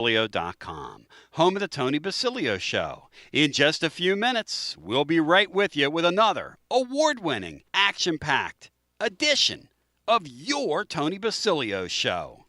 Basilio.com, home of the Tony Basilio Show. In just a few minutes, we'll be right with you with another award-winning, action-packed edition of your Tony Basilio Show.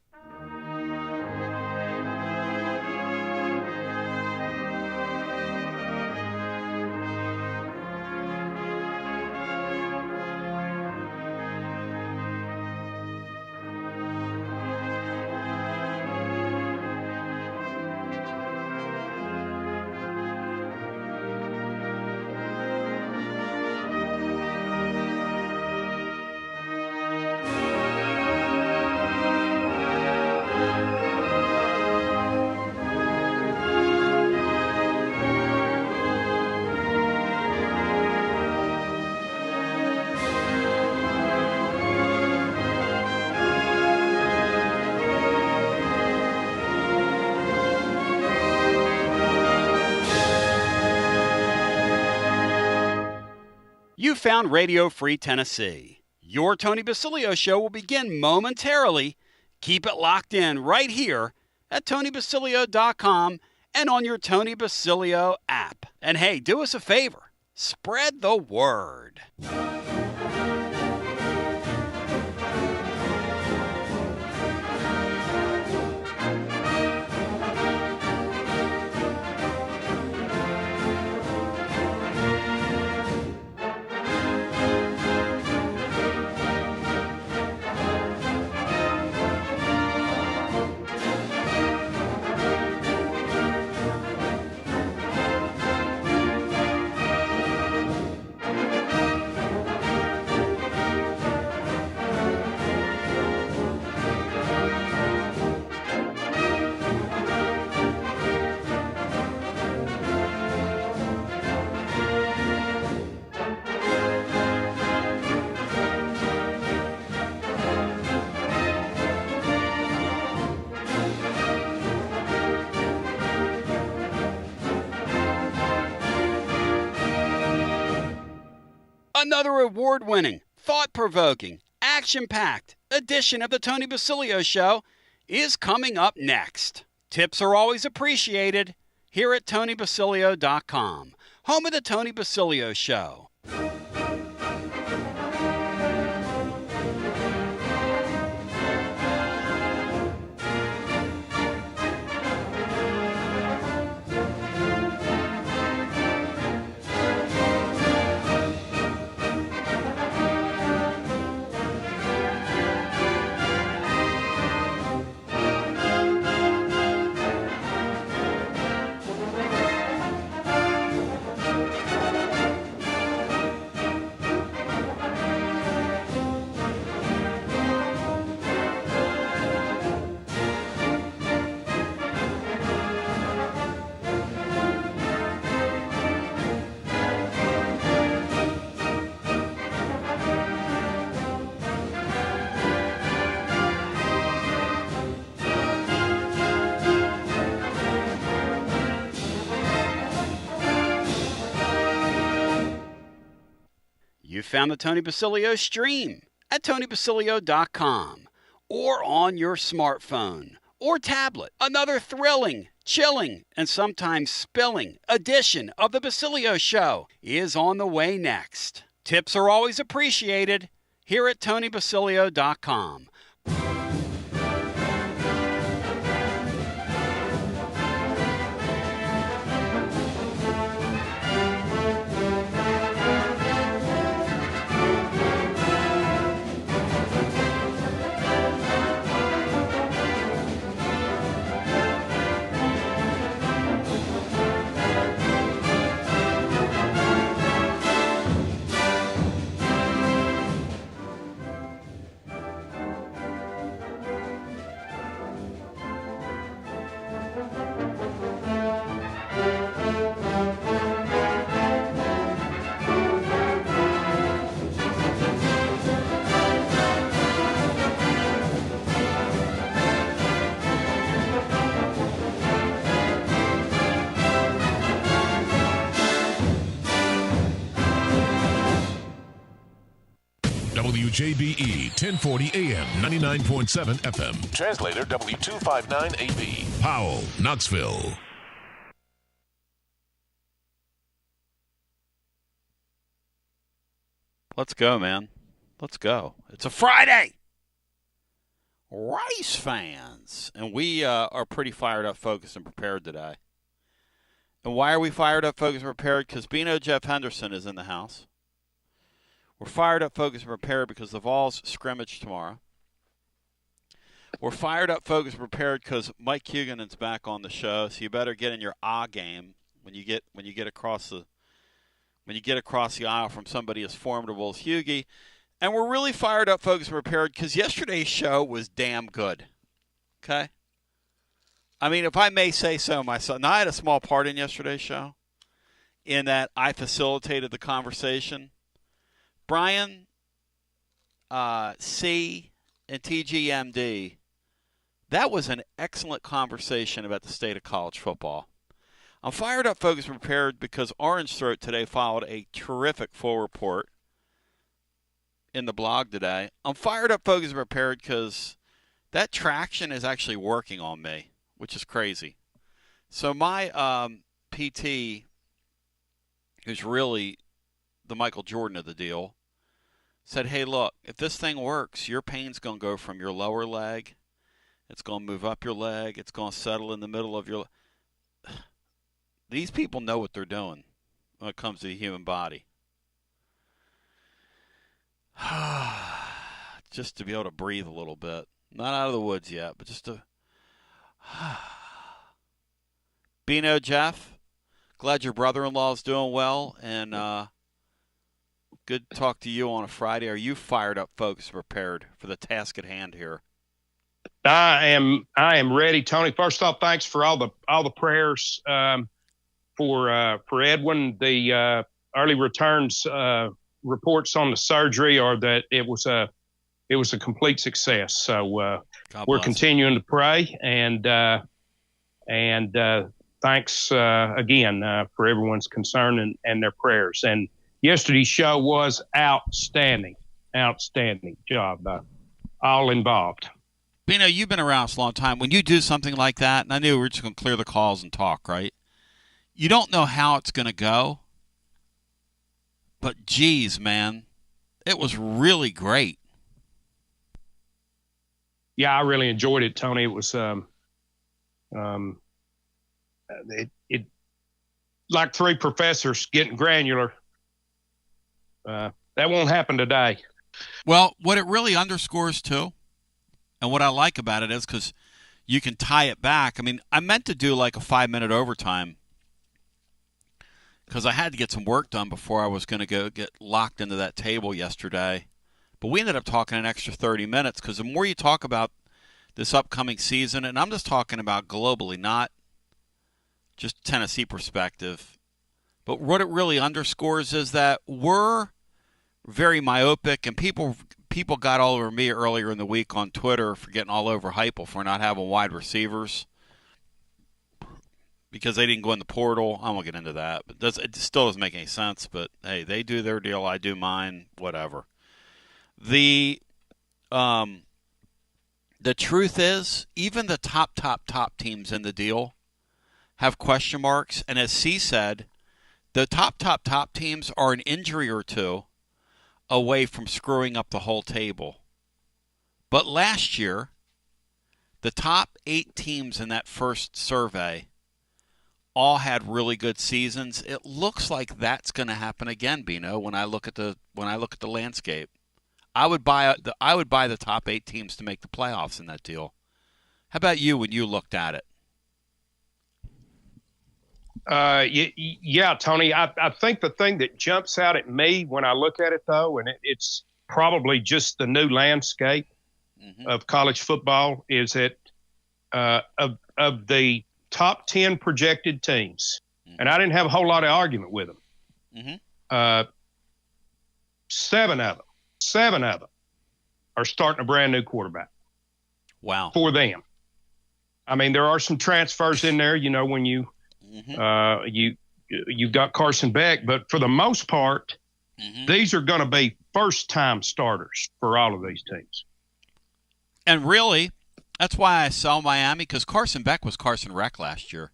You found Radio Free Tennessee. Your Tony Basilio Show will begin momentarily. Keep it locked in right here at TonyBasilio.com and on your Tony Basilio app. And hey, do us a favor. Spread the word. Another award-winning, thought-provoking, action-packed edition of the Tony Basilio Show is coming up next. Tips are always appreciated here at TonyBasilio.com, home of the Tony Basilio Show. You found the Tony Basilio stream at TonyBasilio.com or on your smartphone or tablet. Another thrilling, chilling, and sometimes spilling edition of the Basilio Show is on the way next. Tips are always appreciated here at TonyBasilio.com. WJBE 1040 AM, 99.7 FM. Translator W259AB. Powell, Knoxville. Let's go, man. Let's go. It's a Friday. Rice fans. And we are pretty fired up, focused, and prepared today. And why are we fired up, focused, and prepared? Because Bino Jeff Henderson is in the house. We're fired up, focused, and prepared because the Vols scrimmage tomorrow. We're fired up, focused, and prepared because Mike Hugenan's back on the show. So you better get in your game when you get across the aisle from somebody as formidable as Hugie. And we're really fired up, focused, and prepared because yesterday's show was damn good. Okay? I mean, if I may say so myself. Now, I had a small part in yesterday's show in that I facilitated the conversation. Brian, C, and TGMD, that was an excellent conversation about the state of college football. I'm fired up, focused, and prepared because Orange Throat today followed a terrific full report in the blog today. I'm fired up, focused, and prepared because that traction is actually working on me, which is crazy. So my PT, who's really the Michael Jordan of the deal, said, hey, look, if this thing works, your pain's going to go from your lower leg. It's going to move up your leg. It's going to settle in the middle of your These people know what they're doing when it comes to the human body. Just to be able to breathe a little bit. Not out of the woods yet, but just to... Bino, Jeff, glad your brother-in-law is doing well, and good to talk to you on a Friday. Are you fired up, folks, prepared for the task at hand here? I am ready, Tony. First off, thanks for all the prayers for Edwin. The early returns reports on the surgery are that it was a complete success. So we're continuing to pray and thanks again for everyone's concern and their prayers. And yesterday's show was outstanding job, all involved. Bino, you've been around us a long time. When you do something like that, and I knew we were just going to clear the calls and talk, right? You don't know how it's going to go, but geez, man, it was really great. Yeah, I really enjoyed it, Tony. It was it like three professors getting granular. That won't happen today. Well, what it really underscores too, and what I like about it is because you can tie it back. I mean, I meant to do like a 5-minute overtime because I had to get some work done before I was going to go get locked into that table yesterday. But we ended up talking an extra 30 minutes because the more you talk about this upcoming season, and I'm just talking about globally, not just Tennessee perspective, but what it really underscores is that we're very myopic, and people got all over me earlier in the week on Twitter for getting all over Heupel for not having wide receivers because they didn't go in the portal. I won't get into that, but it still doesn't make any sense. But hey, they do their deal, I do mine, whatever. The truth is, even the top teams in the deal have question marks, and as C said, the top teams are an injury or two away from screwing up the whole table. But last year, the top 8 teams in that first survey all had really good seasons. It looks like that's going to happen again, Bino, when I look at the landscape. I would buy the top 8 teams to make the playoffs in that deal. How about you when you looked at it? Yeah, Tony, I think the thing that jumps out at me when I look at it, though, and it's probably just the new landscape of college football, is that of the top 10 projected teams, and I didn't have a whole lot of argument with them, 7 of them are starting a brand new quarterback. Wow. For them. I mean, there are some transfers in there, when you've got Carson Beck, but for the most part, these are going to be first-time starters for all of these teams. And really, that's why I sell Miami, because Carson Beck was Carson Reck last year.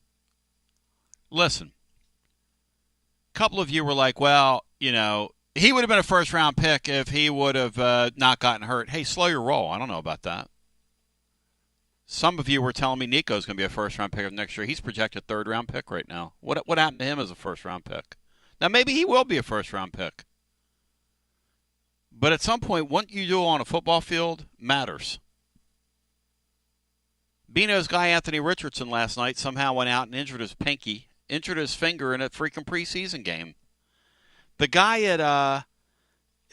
Listen, a couple of you were like, well, he would have been a first-round pick if he would have not gotten hurt. Hey, slow your roll. I don't know about that. Some of you were telling me Nico's going to be a first-round pick next year. He's projected third-round pick right now. What happened to him as a first-round pick? Now, maybe he will be a first-round pick. But at some point, what you do on a football field matters. Bino's guy, Anthony Richardson, last night somehow went out and injured his finger in a freaking preseason game. The guy at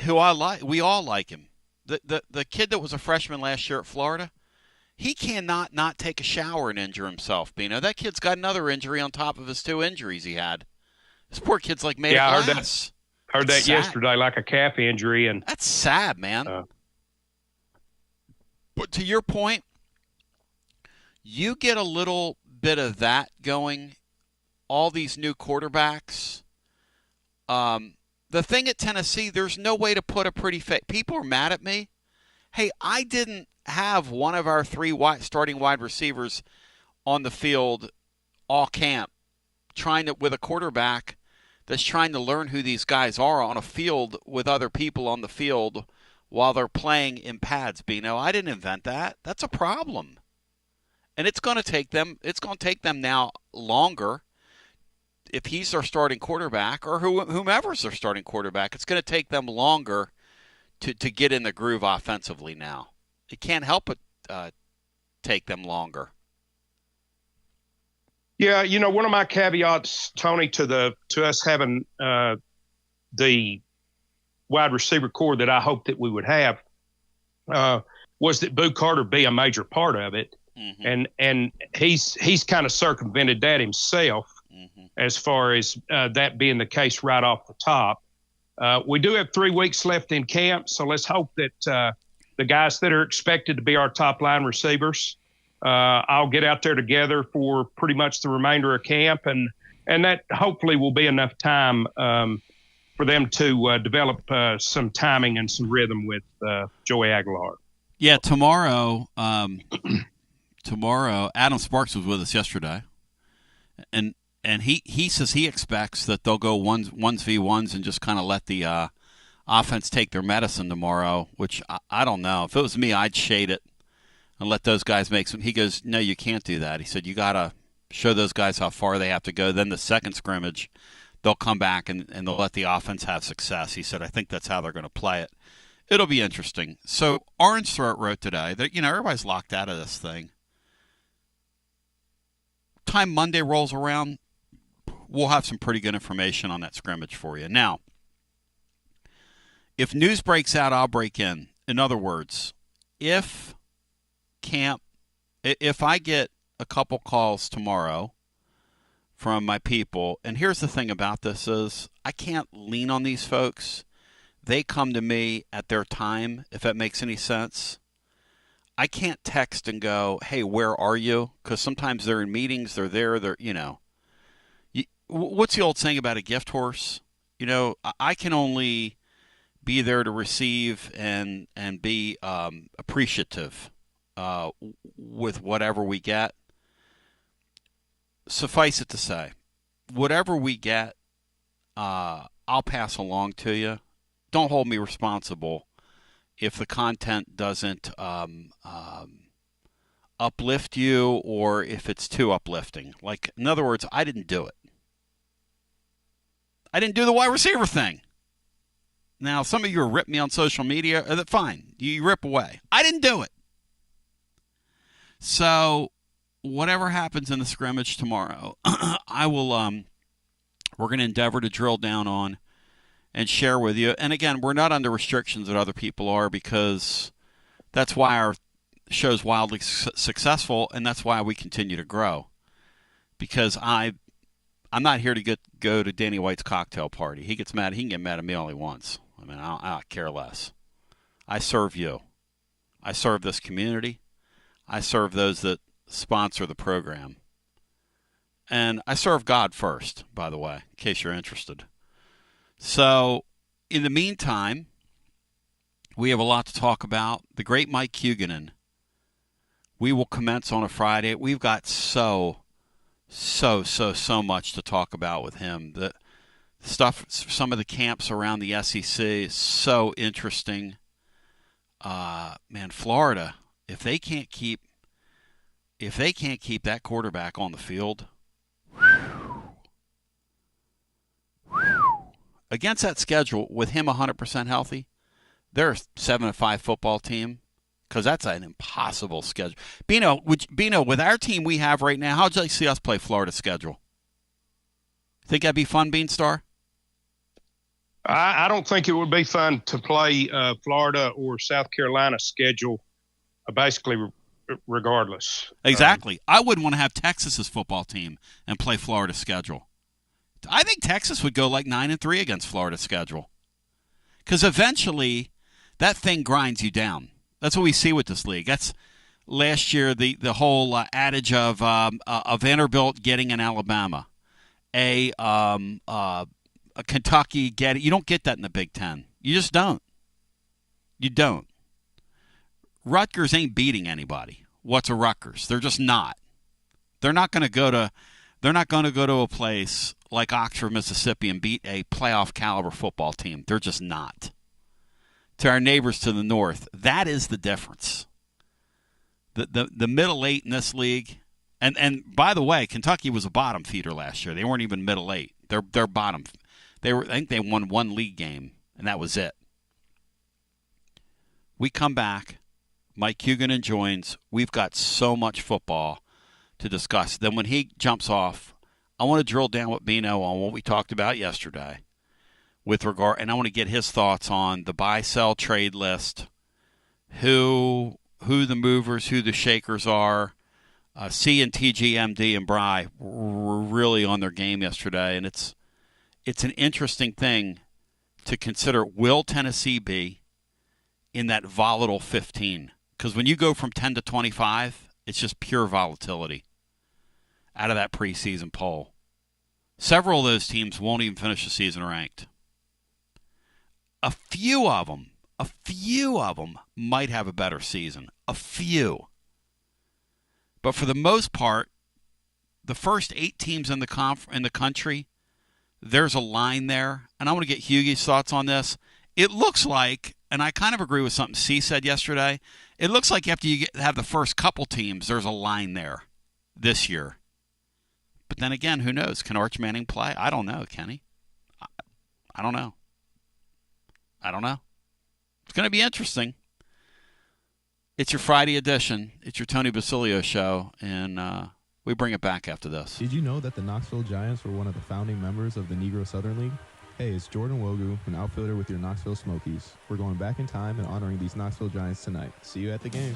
who I like, we all like him. The kid that was a freshman last year at Florida, he cannot not take a shower and injure himself, Bino. That kid's got another injury on top of his 2 injuries he had. This poor kid's like made of glass. Heard that yesterday, like a calf injury. And that's sad, man. But to your point, you get a little bit of that going, all these new quarterbacks. The thing at Tennessee, there's no way to put a pretty face. People are mad at me. Hey, I didn't have one of our 3 starting wide receivers on the field all camp with a quarterback that's trying to learn who these guys are on a field with other people on the field while they're playing in pads, Bino. I didn't invent that. That's a problem. And it's going to take them now longer. If he's their starting quarterback or whomever's their starting quarterback, it's going to take them longer to get in the groove offensively now. It can't help but take them longer. Yeah, one of my caveats, Tony, to us having the wide receiver core that I hoped that we would have was that Boo Carter be a major part of it. Mm-hmm. And he's kind of circumvented that himself, mm-hmm. as far as that being the case right off the top. We do have 3 weeks left in camp, so let's hope that the guys that are expected to be our top line receivers, I'll get out there together for pretty much the remainder of camp, and that hopefully will be enough time for them to develop some timing and some rhythm with Joey Aguilar. Yeah, tomorrow Adam Sparks was with us yesterday, and he says he expects that they'll go ones v ones and just kind of let the offense take their medicine tomorrow, which I don't know. If it was me, I'd shade it and let those guys make some. He goes, no, you can't do that. He said, you got to show those guys how far they have to go. Then the second scrimmage, they'll come back and they'll let the offense have success. He said, I think that's how they're going to play it. It'll be interesting. So Orange Throat wrote today that, everybody's locked out of this thing. Time Monday rolls around, we'll have some pretty good information on that scrimmage for you. Now, if news breaks out, I'll break in. In other words, if I get a couple calls tomorrow from my people, and here's the thing about this is I can't lean on these folks. They come to me at their time, if that makes any sense. I can't text and go, hey, where are you? Because sometimes they're in meetings, they're there, what's the old saying about a gift horse? I can only be there to receive and be appreciative with whatever we get. Suffice it to say, whatever we get, I'll pass along to you. Don't hold me responsible if the content doesn't uplift you or if it's too uplifting. Like, in other words, I didn't do it. I didn't do the wide receiver thing. Now, some of you are ripping me on social media. Fine. You rip away. I didn't do it. So, whatever happens in the scrimmage tomorrow, I will, we're going to endeavor to drill down on and share with you. And again, we're not under restrictions that other people are, because that's why our show's wildly successful, and that's why we continue to grow. Because I'm not here to go to Danny White's cocktail party. He gets mad. He can get mad at me all he wants. I mean, I care less. I serve you. I serve this community. I serve those that sponsor the program. And I serve God first, by the way, in case you're interested. So, in the meantime, We have a lot to talk about. The great Mike Hugenan. We will commence on a Friday. We've got so much to talk about with him. The stuff, some of the camps around the SEC is so interesting. Man, Florida, if they can't keep that quarterback on the field, against that schedule with him 100% healthy, they're a 7-5 football team, because that's an impossible schedule. Bino, with our team we have right now, how'd you like to see us play Florida's schedule? Think that'd be fun, Beanstar? I don't think it would be fun to play Florida or South Carolina's schedule, basically regardless. Exactly. I wouldn't want to have Texas's football team and play Florida's schedule. I think Texas would go like 9-3 against Florida's schedule, because eventually that thing grinds you down. That's what we see with this league. That's last year the whole adage of Vanderbilt getting an Alabama, a Kentucky getting. You don't get that in the Big Ten. You just don't. You don't. Rutgers ain't beating anybody. What's a Rutgers? They're just not. They're not going to go to. They're not going to go to a place like Oxford, Mississippi, and beat a playoff caliber football team. They're just not. To our neighbors to the north, that is the difference. The middle eight in this league, and by the way, Kentucky was a bottom feeder last year. They weren't even middle eight. They're bottom. I think they won one league game, and that was it. We come back. Mike Hugenan joins. We've got so much football to discuss. Then when he jumps off, I want to drill down with Bino on what we talked about yesterday with regard, and I want to get his thoughts on the buy-sell trade list, who the movers, who the shakers are. C and TGMD and Bry were really on their game yesterday, and it's an interesting thing to consider. Will Tennessee be in that volatile 15? Because when you go from 10 to 25, it's just pure volatility out of that preseason poll. Several of those teams won't even finish the season ranked. A few of them might have a better season. A few. But for the most part, the first 8 teams in the country, there's a line there. And I want to get Hughie's thoughts on this. It looks like, and I kind of agree with something C said yesterday, it looks like after you have the first couple teams, there's a line there this year. But then again, who knows? Can Arch Manning play? I don't know, Kenny. I don't know. It's going to be interesting. It's your Friday edition. It's your Tony Basilio show, and we bring it back after this. Did you know that the Knoxville Giants were one of the founding members of the Negro Southern League? Hey, it's Jordan Wogu, an outfielder with your Knoxville Smokies. We're going back in time and honoring these Knoxville Giants tonight. See you at the game.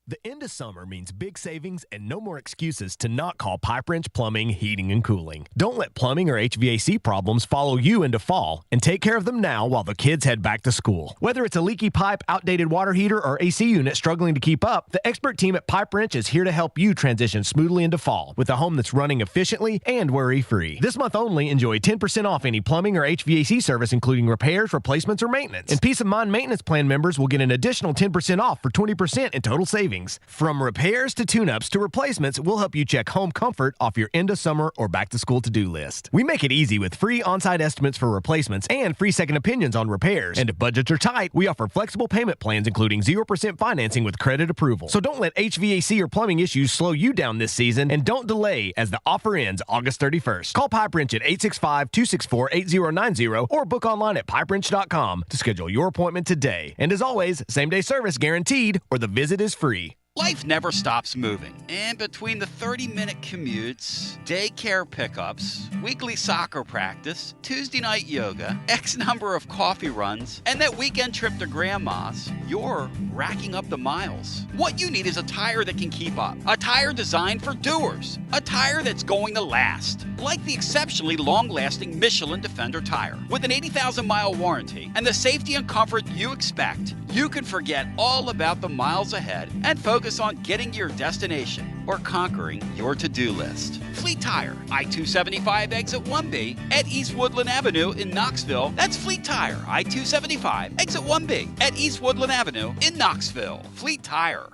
The end of summer means big savings and no more excuses to not call Pipe Wrench Plumbing, Heating, and Cooling. Don't let plumbing or HVAC problems follow you into fall, and take care of them now while the kids head back to school. Whether it's a leaky pipe, outdated water heater, or AC unit struggling to keep up, the expert team at Pipe Wrench is here to help you transition smoothly into fall with a home that's running efficiently and worry-free. This month only, enjoy 10% off any plumbing or HVAC service, including repairs, replacements, or maintenance. And Peace of Mind Maintenance Plan members will get an additional 10% off for 20% in total savings. From repairs to tune-ups to replacements, we'll help you check home comfort off your end of summer or back-to-school to-do list. We make it easy with free on-site estimates for replacements and free second opinions on repairs. And if budgets are tight, we offer flexible payment plans including 0% financing with credit approval. So don't let HVAC or plumbing issues slow you down this season, and don't delay as the offer ends August 31st. Call Pipe Wrench at 865-264-8090 or book online at pipewrench.com to schedule your appointment today. And as always, same-day service guaranteed or the visit is free. Life never stops moving. And between the 30-minute commutes, daycare pickups, weekly soccer practice, Tuesday night yoga, X number of coffee runs, and that weekend trip to Grandma's, you're racking up the miles. What you need is a tire that can keep up. A tire designed for doers. A tire that's going to last. Like the exceptionally long-lasting Michelin Defender tire. With an 80,000-mile warranty and the safety and comfort you expect, you can forget all about the miles ahead and focus focus on getting to your destination or conquering your to-do list. Fleet Tire, I-275 exit 1B at East Woodland Avenue in Knoxville. That's Fleet Tire, I-275 exit 1B at East Woodland Avenue in Knoxville. Fleet Tire.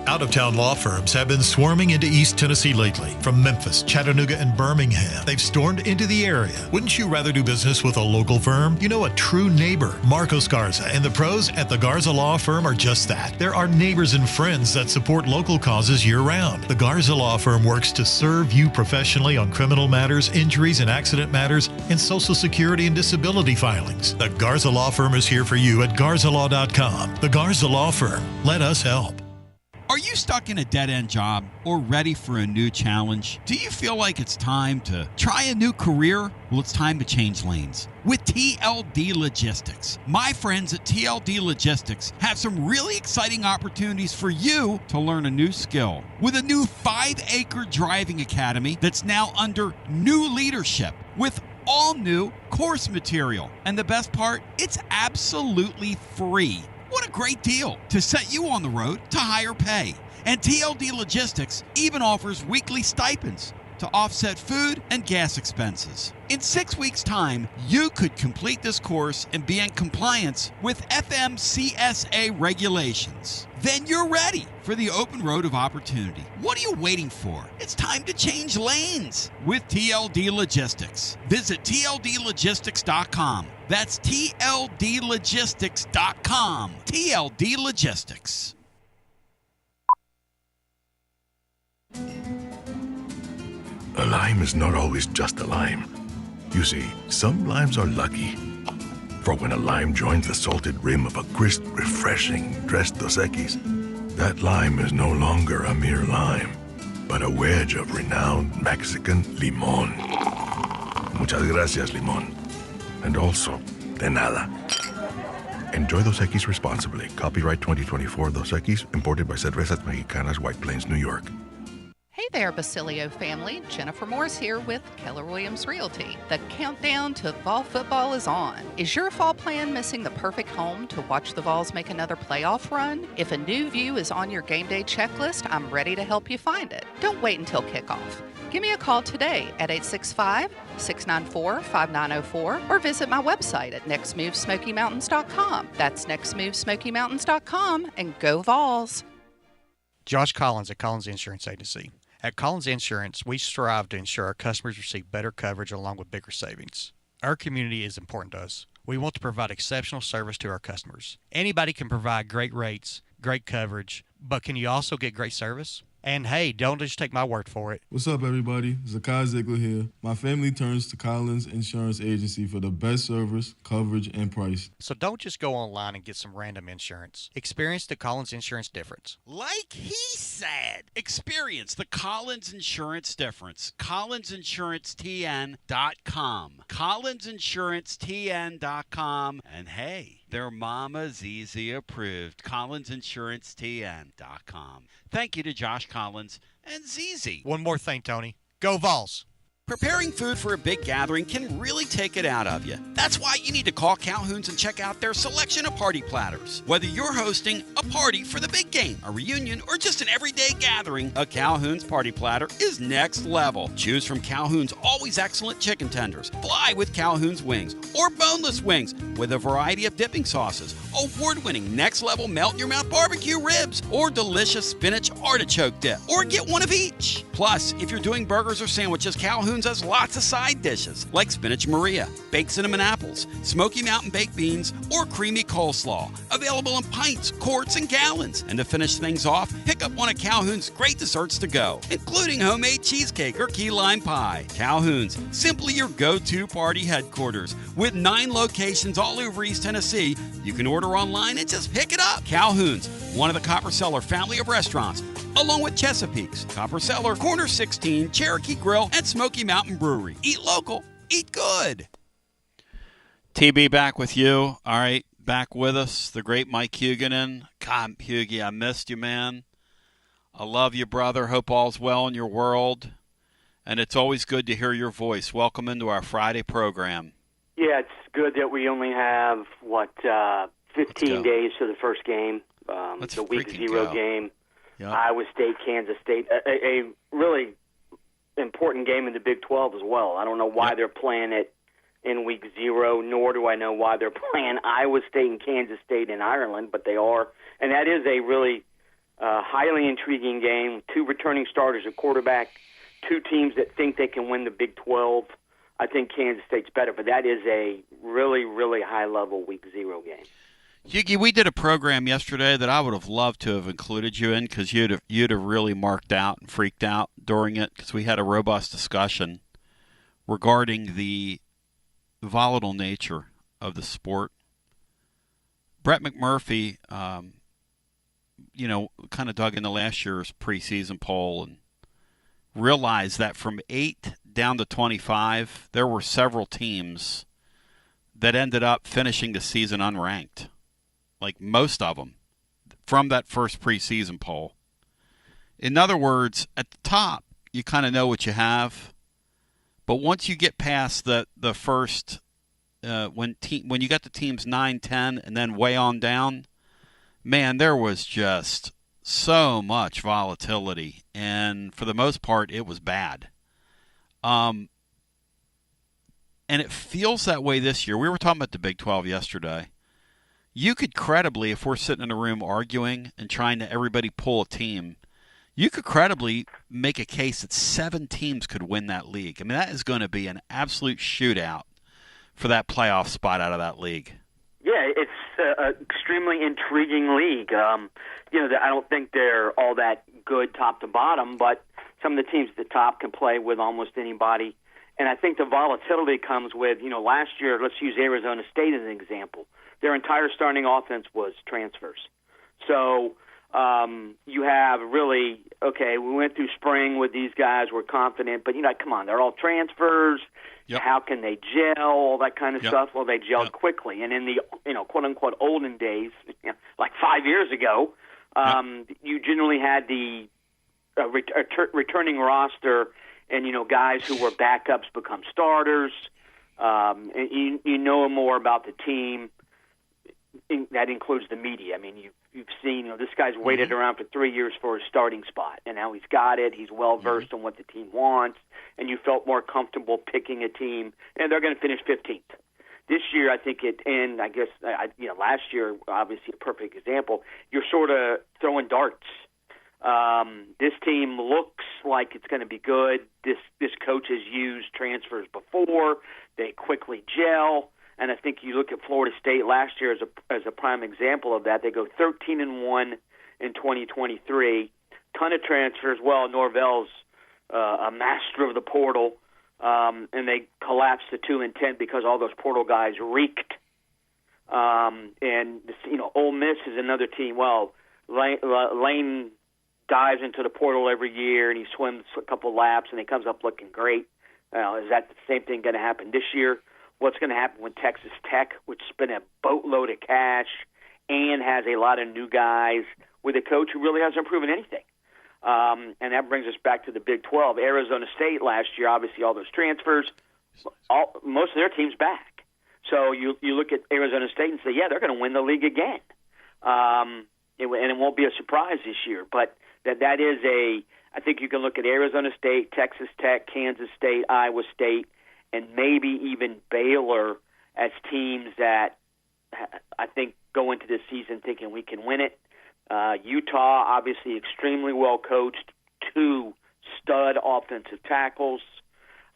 Out-of-town law firms have been swarming into East Tennessee lately. From Memphis, Chattanooga, and Birmingham, they've stormed into the area. Wouldn't you rather do business with a local firm? You know, a true neighbor. Marcos Garza and the pros at the Garza Law Firm are just that. There are neighbors and friends that support local causes year-round. The Garza Law Firm works to serve you professionally on criminal matters, injuries and accident matters, and Social Security and disability filings. The Garza Law Firm is here for you at garzalaw.com. The Garza Law Firm. Let us help. Are you stuck in a dead-end job or ready for a new challenge? Do you feel like it's time to try a new career? Well, it's time to change lanes with TLD Logistics. My friends at TLD Logistics have some really exciting opportunities for you to learn a new skill with a new 5-acre driving academy that's now under new leadership with all new course material. And the best part, it's absolutely free. What a great deal to set you on the road to higher pay. And TLD Logistics even offers weekly stipends to offset food and gas expenses. In 6 weeks' time, you could complete this course and be in compliance with FMCSA regulations. Then you're ready for the open road of opportunity. What are you waiting for? It's time to change lanes with TLD Logistics. Visit tldlogistics.com. That's tldlogistics.com. TLD Logistics. A lime is not always just a lime. You see, some limes are lucky. For when a lime joins the salted rim of a crisp, refreshing Tres Dos Equis, that lime is no longer a mere lime, but a wedge of renowned Mexican limón. Muchas gracias, limón. And also, de nada. Enjoy Dos Equis responsibly. Copyright 2024 Dos Equis, imported by Cervezas Mexicanas, White Plains, New York. Hey there, Basilio family. Jennifer Morris here with Keller Williams Realty. The countdown to fall football is on. Is your fall plan missing the perfect home to watch the Vols make another playoff run? If a new view is on your game day checklist, I'm ready to help you find it. Don't wait until kickoff. Give me a call today at 865-694-5904 or visit my website at nextmovesmokymountains.com. That's nextmovesmokymountains.com, and go Vols. Josh Collins at Collins Insurance Agency. At Collins Insurance, we strive to ensure our customers receive better coverage along with bigger savings. Our community is important to us. We want to provide exceptional service to our customers. Anybody can provide great rates, great coverage, but can you also get great service? And hey, don't just take my word for it. What's up, everybody? Zakai Ziegler here. My family turns to Collins Insurance Agency for the best service, coverage, and price. So don't just go online and get some random insurance. Experience the Collins Insurance difference. Like he said, experience the Collins Insurance difference. CollinsInsuranceTN.com. CollinsInsuranceTN.com. And hey, their Mama ZZ approved. CollinsInsuranceTN.com. Thank you to Josh Collins and ZZ. One more thing, Tony. Go Vols! Preparing food for a big gathering can really take it out of you. That's why you need to call Calhoun's and check out their selection of party platters. Whether you're hosting a party for the big game, a reunion, or just an everyday gathering, a Calhoun's party platter is next level. Choose from Calhoun's always excellent chicken tenders, fly with Calhoun's wings, or boneless wings with a variety of dipping sauces, award-winning next-level melt-in-your-mouth barbecue ribs, or delicious spinach artichoke dip, or get one of each. Plus, if you're doing burgers or sandwiches, Calhoun's has lots of side dishes like spinach Maria, baked cinnamon apples, Smoky Mountain baked beans, or creamy coleslaw. Available in pints, quarts, and gallons. And to finish things off, pick up one of Calhoun's great desserts to go, including homemade cheesecake or key lime pie. Calhoun's, simply your go-to party headquarters. With 9 locations all over East Tennessee, you can order online and just pick it up. Calhoun's, one of the Copper Cellar family of restaurants, along with Chesapeake's, Copper Cellar, Corner 16, Cherokee Grill, and Smoky Mountain Brewery. Eat local, eat good. TB back with you. All right, back with us, the great Mike Hugenan. God, Hugie, I missed you, man. I love you, brother. Hope all's well in your world. And it's always good to hear your voice. Welcome into our Friday program. Yeah, it's good that we only have, 15 days to the first game, the week 0 game. Iowa State, Kansas State, a really important game in the Big 12 as well. I don't know why they're playing it in week 0, nor do I know why they're playing Iowa State and Kansas State in Ireland, but they are. And that is a really highly intriguing game. 2 returning starters at quarterback, 2 teams that think they can win the Big 12. I think Kansas State's better, but that is a really, really high-level week 0 game. Hughie, we did a program yesterday that I would have loved to have included you in because you'd have really marked out and freaked out during it because we had a robust discussion regarding the volatile nature of the sport. Brett McMurphy, kind of dug into last year's preseason poll and realized that from 8 down to 25, there were several teams that ended up finishing the season unranked. Like most of them, from that first preseason poll. In other words, at the top, you kind of know what you have, but once you get past the first, when you got the teams 9, 10, and then way on down, man, there was just so much volatility, and for the most part, it was bad. And it feels that way this year. We were talking about the Big 12 yesterday. You could credibly, if we're sitting in a room arguing and trying to everybody pull a team, you could credibly make a case that 7 teams could win that league. I mean, that is going to be an absolute shootout for that playoff spot out of that league. Yeah, it's an extremely intriguing league. I don't think they're all that good top to bottom, but some of the teams at the top can play with almost anybody. And I think the volatility comes with, last year, let's use Arizona State as an example. Their entire starting offense was transfers. So you have really, we went through spring with these guys, we're confident, but, come on, they're all transfers. Yep. How can they gel, all that kind of stuff? Well, they gelled quickly. And in the, quote-unquote olden days, like 5 years ago, you generally had the returning roster and, guys who were backups become starters. And you know more about the team. That includes the media. I mean, you've seen, this guy's waited around for 3 years for his starting spot, and now he's got it. He's well-versed on what the team wants, and you felt more comfortable picking a team, and they're going to finish 15th. This year, I think last year, obviously a perfect example, you're sort of throwing darts. This team looks like it's going to be good. This coach has used transfers before. They quickly gel. And I think you look at Florida State last year as a prime example of that. They go 13-1 in 2023. Ton of transfers. Well, Norvell's a master of the portal, and they collapsed to 2-10 because all those portal guys reeked. And Ole Miss is another team. Well, Lane dives into the portal every year, and he swims a couple laps, and he comes up looking great. Is that the same thing going to happen this year? What's going to happen with Texas Tech, which spent a boatload of cash and has a lot of new guys with a coach who really hasn't proven anything? And that brings us back to the Big 12. Arizona State last year, obviously all those transfers, most of their team's back. So you look at Arizona State and say, yeah, they're going to win the league again. And it won't be a surprise this year. But that is I think you can look at Arizona State, Texas Tech, Kansas State, Iowa State, and maybe even Baylor as teams that I think go into this season thinking we can win it. Utah, obviously extremely well coached, 2 stud offensive tackles.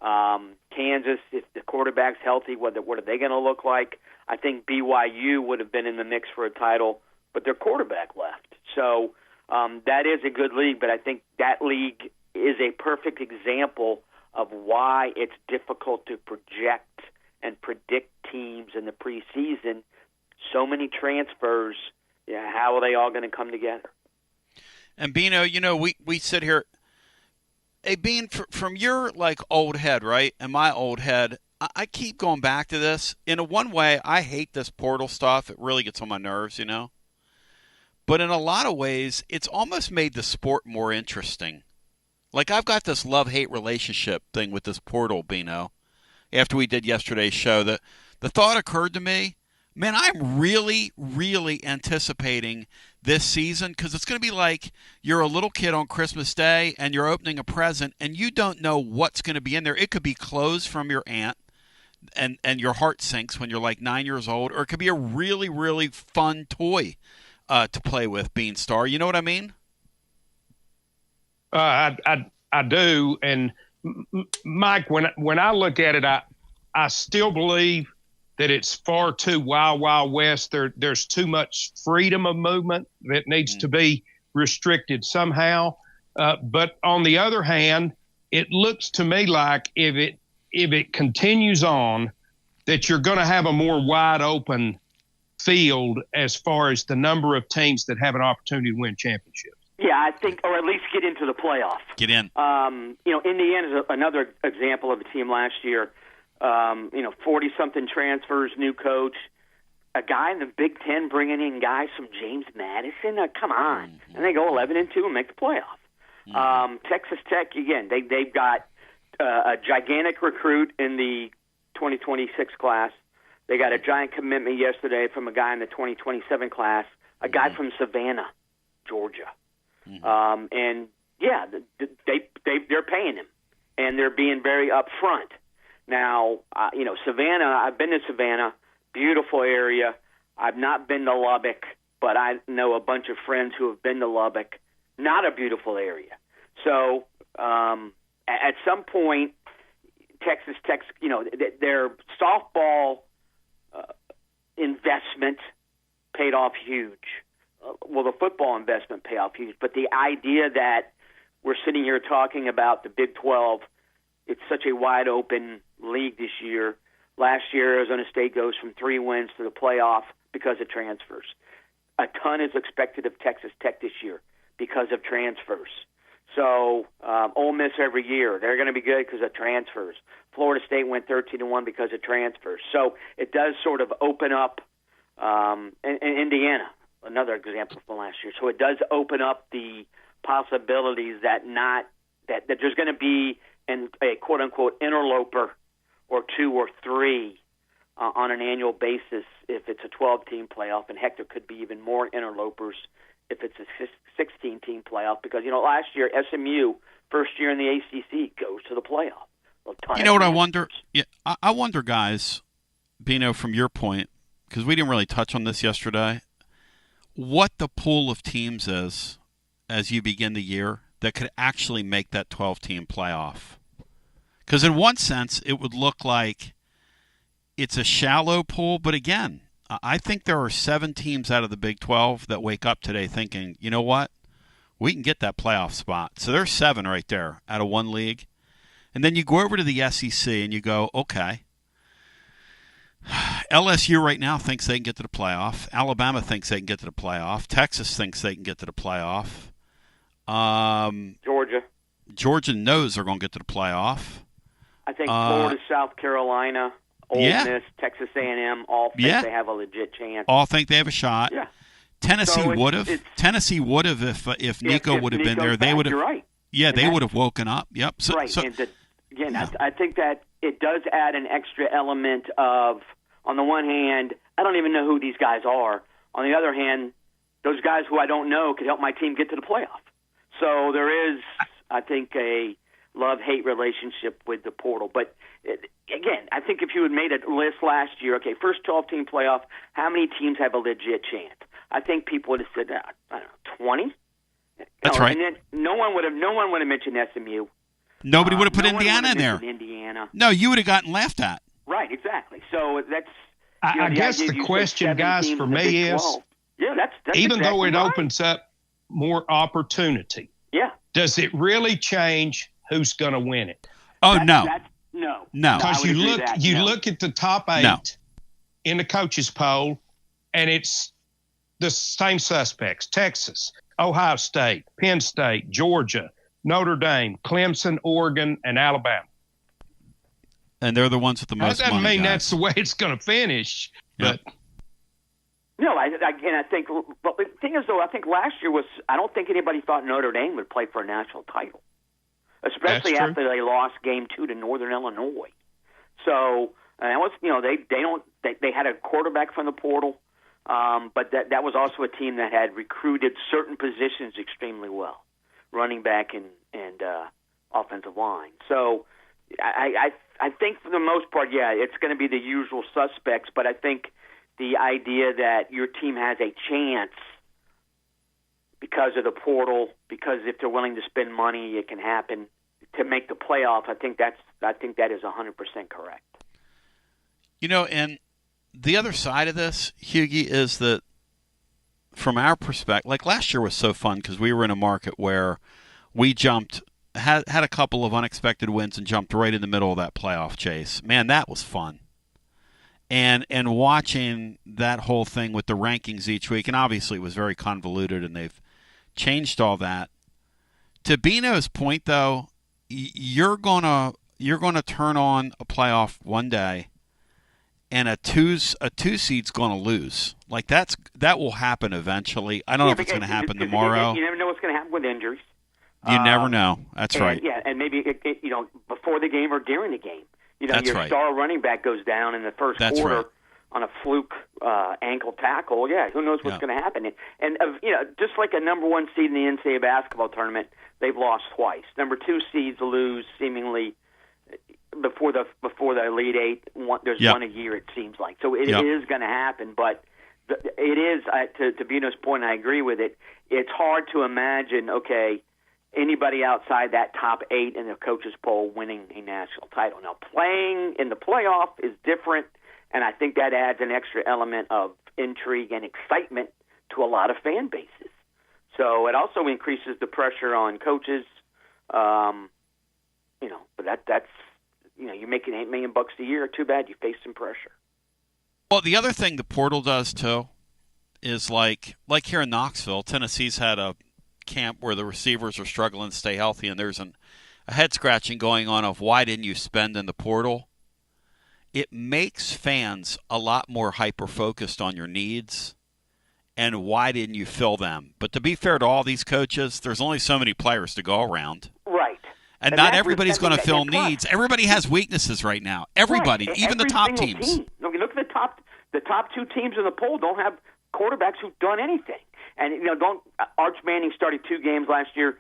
Kansas, if the quarterback's healthy, what are they going to look like? I think BYU would have been in the mix for a title, but their quarterback left. So that is a good league, but I think that league is a perfect example of why it's difficult to project and predict teams in the preseason. So many transfers, how are they all going to come together? And Bino, we sit here, hey, Bean, from your old head, right, and my old head, I keep going back to this. In one way, I hate this portal stuff. It really gets on my nerves, But in a lot of ways, it's almost made the sport more interesting. I've got this love-hate relationship thing with this portal, Bino. After we did yesterday's show, the thought occurred to me, man, I'm really, really anticipating this season, because it's going to be like you're a little kid on Christmas Day and you're opening a present and you don't know what's going to be in there. It could be clothes from your aunt, and your heart sinks when you're like 9 years old, or it could be a really, really fun toy to play with, Beanstar. You know what I mean? I do, and Mike, when I look at it, I still believe that it's far too wild west. There's too much freedom of movement that needs to be restricted somehow. But on the other hand, it looks to me like if it continues on, that you're going to have a more wide open field as far as the number of teams that have an opportunity to win championships. Yeah, I think, or at least get into the playoff. Get in. Indiana's another example of a team last year. 40-something transfers, new coach, a guy in the Big Ten bringing in guys from James Madison. Come on, and they go 11-2 and make the playoff. Texas Tech again. They've got a gigantic recruit in the 2026 class. They got a giant commitment yesterday from a guy in the 2027 class, a guy from Savannah, Georgia. And yeah, they're paying him, and they're being very upfront. Now, Savannah. I've been to Savannah, beautiful area. I've not been to Lubbock, but I know a bunch of friends who have been to Lubbock. Not a beautiful area. So at some point, Texas Tech, their softball investment paid off huge. The football investment paid off huge. But the idea that we're sitting here talking about the Big 12, it's such a wide open league this year. Last year, Arizona State goes from 3 wins to the playoff because of transfers. A ton is expected of Texas Tech this year because of transfers. So Ole Miss every year, they're going to be good because of transfers. Florida State went 13-1 because of transfers. So it does sort of open up, and Indiana, another example from last year. So it does open up the possibilities that there's going to be a quote-unquote interloper or 2 or 3 on an annual basis if it's a 12-team playoff, and heck, there could be even more interlopers if it's a 16-team playoff, because, last year, SMU, first year in the ACC, goes to the playoff. You know what I wonder? Yeah, I wonder, guys, Bino, from your point, because we didn't really touch on this yesterday, what the pool of teams is as you begin the year that could actually make that 12-team playoff. Because in one sense, it would look like it's a shallow pool, but again, I think there are 7 teams out of the Big 12 that wake up today thinking, you know what, we can get that playoff spot. So there's 7 right there out of one league. And then you go over to the SEC and you go, okay, LSU right now thinks they can get to the playoff. Alabama thinks they can get to the playoff. Texas thinks they can get to the playoff. Georgia knows they're going to get to the playoff. I think Florida, South Carolina, Ole Miss, Texas A&M all think they have a legit chance. All think they have a shot. Yeah. Tennessee would have. Tennessee would have if Nico would have been there. They would have. Right. Yeah, they would have woken up. Yep. I think that it does add an extra element of, on the one hand, I don't even know who these guys are. On the other hand, those guys who I don't know could help my team get to the playoff. So there is, I think, a love-hate relationship with the portal. But, again, I think if you had made a list last year, okay, first 12-team playoff, how many teams have a legit chance? I think people would have said, I don't know, 20? That's right. And then no one would have mentioned SMU. Nobody would have put Indiana in there. Indiana. No, you would have gotten laughed at. Right, exactly. So that's. I guess the question, guys, for me is, that's even exactly though it right. opens up more opportunity, does it really change who's going to win it? Oh, no. No. Because you look at the top 8 in the coaches poll, and it's the same suspects: Texas, Ohio State, Penn State, Georgia, Notre Dame, Clemson, Oregon, and Alabama. And they're the ones with the most money. That doesn't mean guys. that's the way it's going to finish. Yep. But no, I think. But the thing is, though, I think last year was. I don't think anybody thought Notre Dame would play for a national title, especially after they lost Game 2 to Northern Illinois. So and it was, they had a quarterback from the portal. But that was also a team that had recruited certain positions extremely well, running back and offensive line. So I think for the most part, yeah, it's going to be the usual suspects. But I think the idea that your team has a chance because of the portal, because if they're willing to spend money, it can happen to make the playoff. I think that is 100% correct. And the other side of this, Hughie, is that from our perspective, like last year was so fun because we were in a market where we had a couple of unexpected wins and jumped right in the middle of that playoff chase. Man, that was fun. And watching that whole thing with the rankings each week, and obviously it was very convoluted and they've changed all that. To Bino's point, though, you're gonna turn on a playoff one day, and a two seed's gonna lose. Like that will happen eventually. I don't know if it's gonna happen tomorrow. You never know what's gonna happen with injuries. You never know. That's right. Yeah, and maybe before the game or during the game. That's your right. Star running back goes down in the first quarter. Right. On a fluke ankle tackle. Yeah, who knows what's going to happen? And just like a number one seed in the NCAA basketball tournament, they've lost twice. Number two seeds lose seemingly before the Elite Eight. There's one a year, it seems like. So it is going to happen. But it is to Bino's point. I agree with it. It's hard to imagine. Okay, anybody outside that top 8 in the coaches poll winning a national title. Now, playing in the playoff is different. And I think that adds an extra element of intrigue and excitement to a lot of fan bases. So it also increases the pressure on coaches. But that's you're making $8 million a year. Too bad you face some pressure. Well, the other thing the portal does too is like here in Knoxville, Tennessee's had a camp where the receivers are struggling to stay healthy, and there's a head scratching going on of why didn't you spend in the portal? It makes fans a lot more hyper-focused on your needs and why didn't you fill them. But to be fair to all these coaches, there's only so many players to go around. Right. And not everybody's going to fill needs. Everybody has weaknesses right now. Everybody, right. even the top teams. Team. Look at the top 2 teams in the poll don't have quarterbacks who've done anything. And Arch Manning started 2 games last year.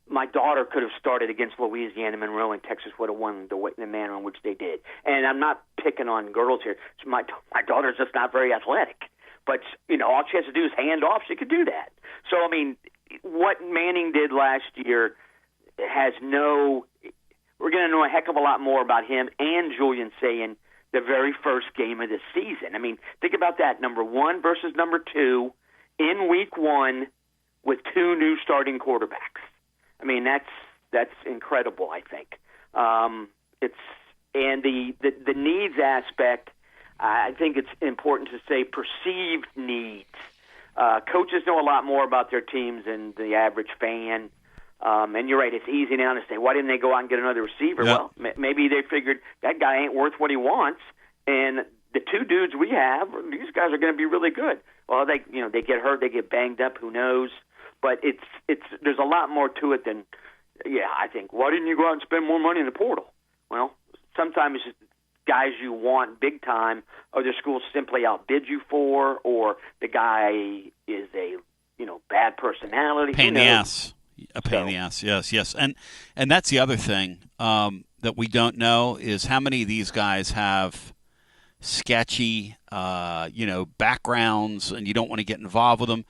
My daughter could have started against Louisiana Monroe, and Texas would have won the manner in which they did. And I'm not picking on girls here. My daughter's just not very athletic. But, all she has to do is hand off. She could do that. So, I mean, what Manning did last year has we're going to know a heck of a lot more about him and Julian Sayin the very first game of the season. I mean, think about that. Number 1 versus number 2 in week 1 with 2 new starting quarterbacks. I mean, that's incredible, I think. It's the needs aspect, I think it's important to say perceived needs. Coaches know a lot more about their teams than the average fan. And you're right, it's easy now to say, why didn't they go out and get another receiver? Yep. Well, maybe they figured that guy ain't worth what he wants, and the 2 dudes we have, these guys are going to be really good. Well, they get hurt, they get banged up, who knows? But there's a lot more to it than, I think, why didn't you go out and spend more money in the portal? Well, sometimes it's guys you want big time, other schools simply outbid you for, or the guy is a bad personality. Pain in the ass. A pain in the ass, yes. And that's the other thing that we don't know is how many of these guys have sketchy, backgrounds, and you don't want to get involved with them.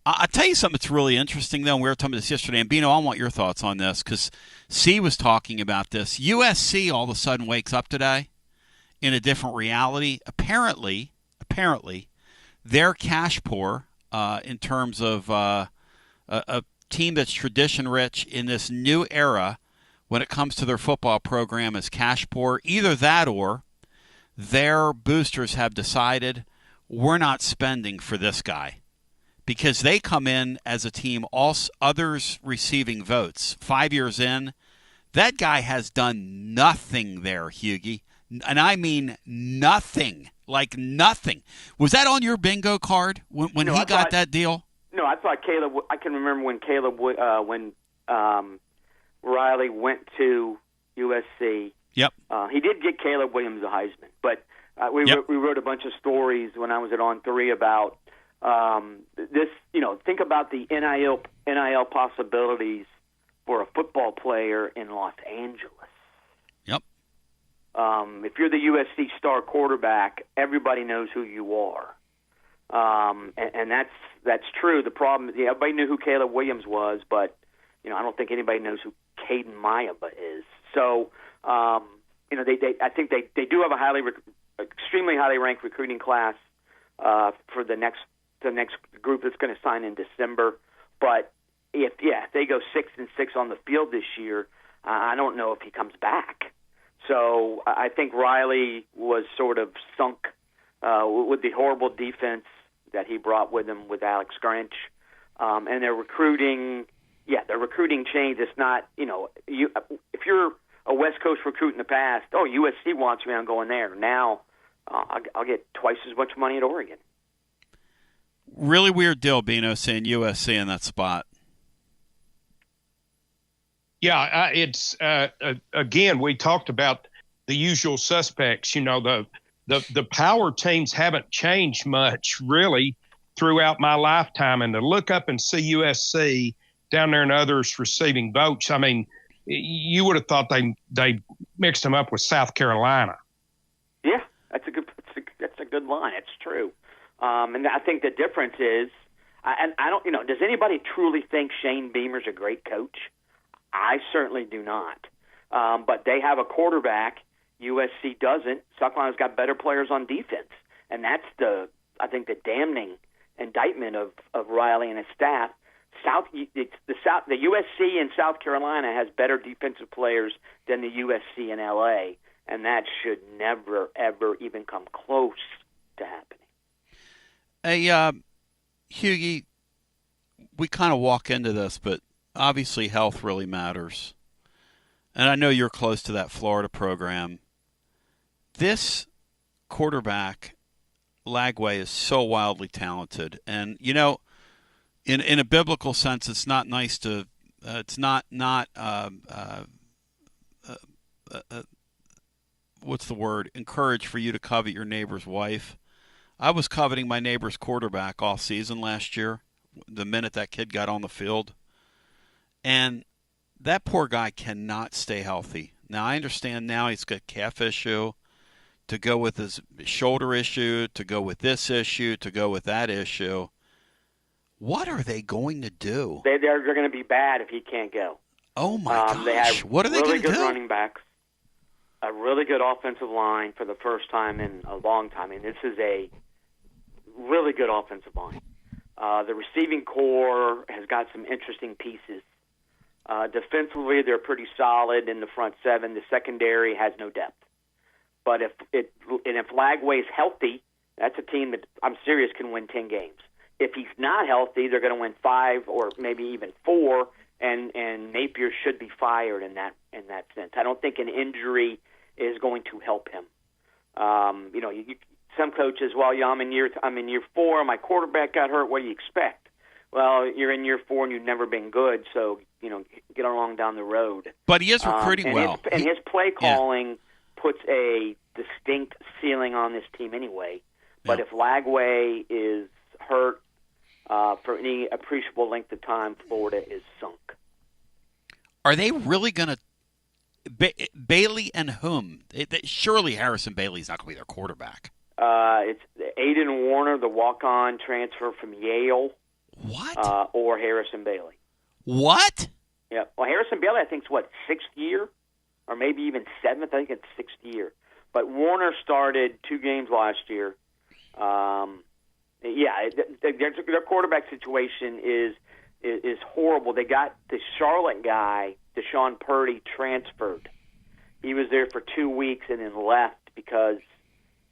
I'll tell you something that's really interesting, though. We were talking about this yesterday. And, Bino, I want your thoughts on this because C was talking about this. USC all of a sudden wakes up today in a different reality. Apparently, they're cash poor in terms of a team that's tradition-rich in this new era when it comes to their football program is cash poor. Either that or their boosters have decided we're not spending for this guy. Because they come in as a team, all others receiving votes. 5 years in, that guy has done nothing there, Hughie. And I mean nothing, like nothing. Was that on your bingo card when he got that deal? No, I thought Caleb. I can remember when when Riley went to USC. Yep. He did get Caleb Williams a Heisman, but We wrote a bunch of stories when I was at On3 about this. Think about the NIL possibilities for a football player in Los Angeles. Yep. If you're the USC star quarterback, everybody knows who you are, and that's true. The problem, everybody knew who Caleb Williams was, but I don't think anybody knows who Caden Mayaba is. So, I think they do have a extremely highly ranked recruiting class for the next group that's going to sign in December. But if they go 6-6 on the field this year, I don't know if he comes back. So I think Riley was sort of sunk with the horrible defense that he brought with him with Alex Grinch, and their recruiting. Yeah, their recruiting change. It's not, if you're a West Coast recruit in the past, USC wants me, I'm going there. Now, I'll get twice as much money at Oregon. Really weird deal, Bino, saying USC in that spot. Yeah, it's again, we talked about the usual suspects. The power teams haven't changed much really throughout my lifetime, and to look up and see USC down there and others receiving votes, I mean, you would have thought they mixed them up with South Carolina. Yeah, that's a good line. It's true, and I think the difference is, I don't, does anybody truly think Shane Beamer's a great coach? I certainly do not. But they have a quarterback. USC doesn't. South Carolina's got better players on defense, and that's the damning indictment of Riley and his staff. The USC in South Carolina has better defensive players than the USC in LA, and that should never, ever even come close to happening. Hey, Hughie, we kind of walk into this, but obviously health really matters. And I know you're close to that Florida program. This quarterback, Lagway, is so wildly talented. And, in a biblical sense, it's not nice to it's not what's the word? Encourage for you to covet your neighbor's wife. I was coveting my neighbor's quarterback all season last year, the minute that kid got on the field. And that poor guy cannot stay healthy. Now, I understand now he's got a calf issue, to go with his shoulder issue, to go with this issue, to go with that issue. What are they going to do? They're going to be bad if he can't go. Oh, my gosh. They have what are they going to do? Really good running backs, a really good offensive line for the first time in a long time. I mean, this is a really good offensive line. The receiving core has got some interesting pieces. Defensively, they're pretty solid in the front seven. The secondary has no depth. But if Lagway's healthy, that's a team that I'm serious can win 10 games. If he's not healthy, they're going to win 5 or maybe even 4, and Napier should be fired in that sense. I don't think an injury is going to help him. Some coaches, I'm in year 4, my quarterback got hurt. What do you expect? Well, you're in year 4 and you've never been good, so get along down the road. But he is recruiting well. His play calling puts a distinct ceiling on this team anyway. But if Lagway is hurt for any appreciable length of time, Florida is sunk. Are they really going to Bailey and whom? Surely Harrison Bailey's not going to be their quarterback. It's Aiden Warner, the walk-on transfer from Yale. What? Or Harrison Bailey. What? Yeah. Well, Harrison Bailey, I think, is 6th year? Or maybe even 7th. I think it's 6th year. But Warner started 2 games last year. Their quarterback situation is horrible. They got the Charlotte guy, Deshaun Purdy, transferred. He was there for 2 weeks and then left because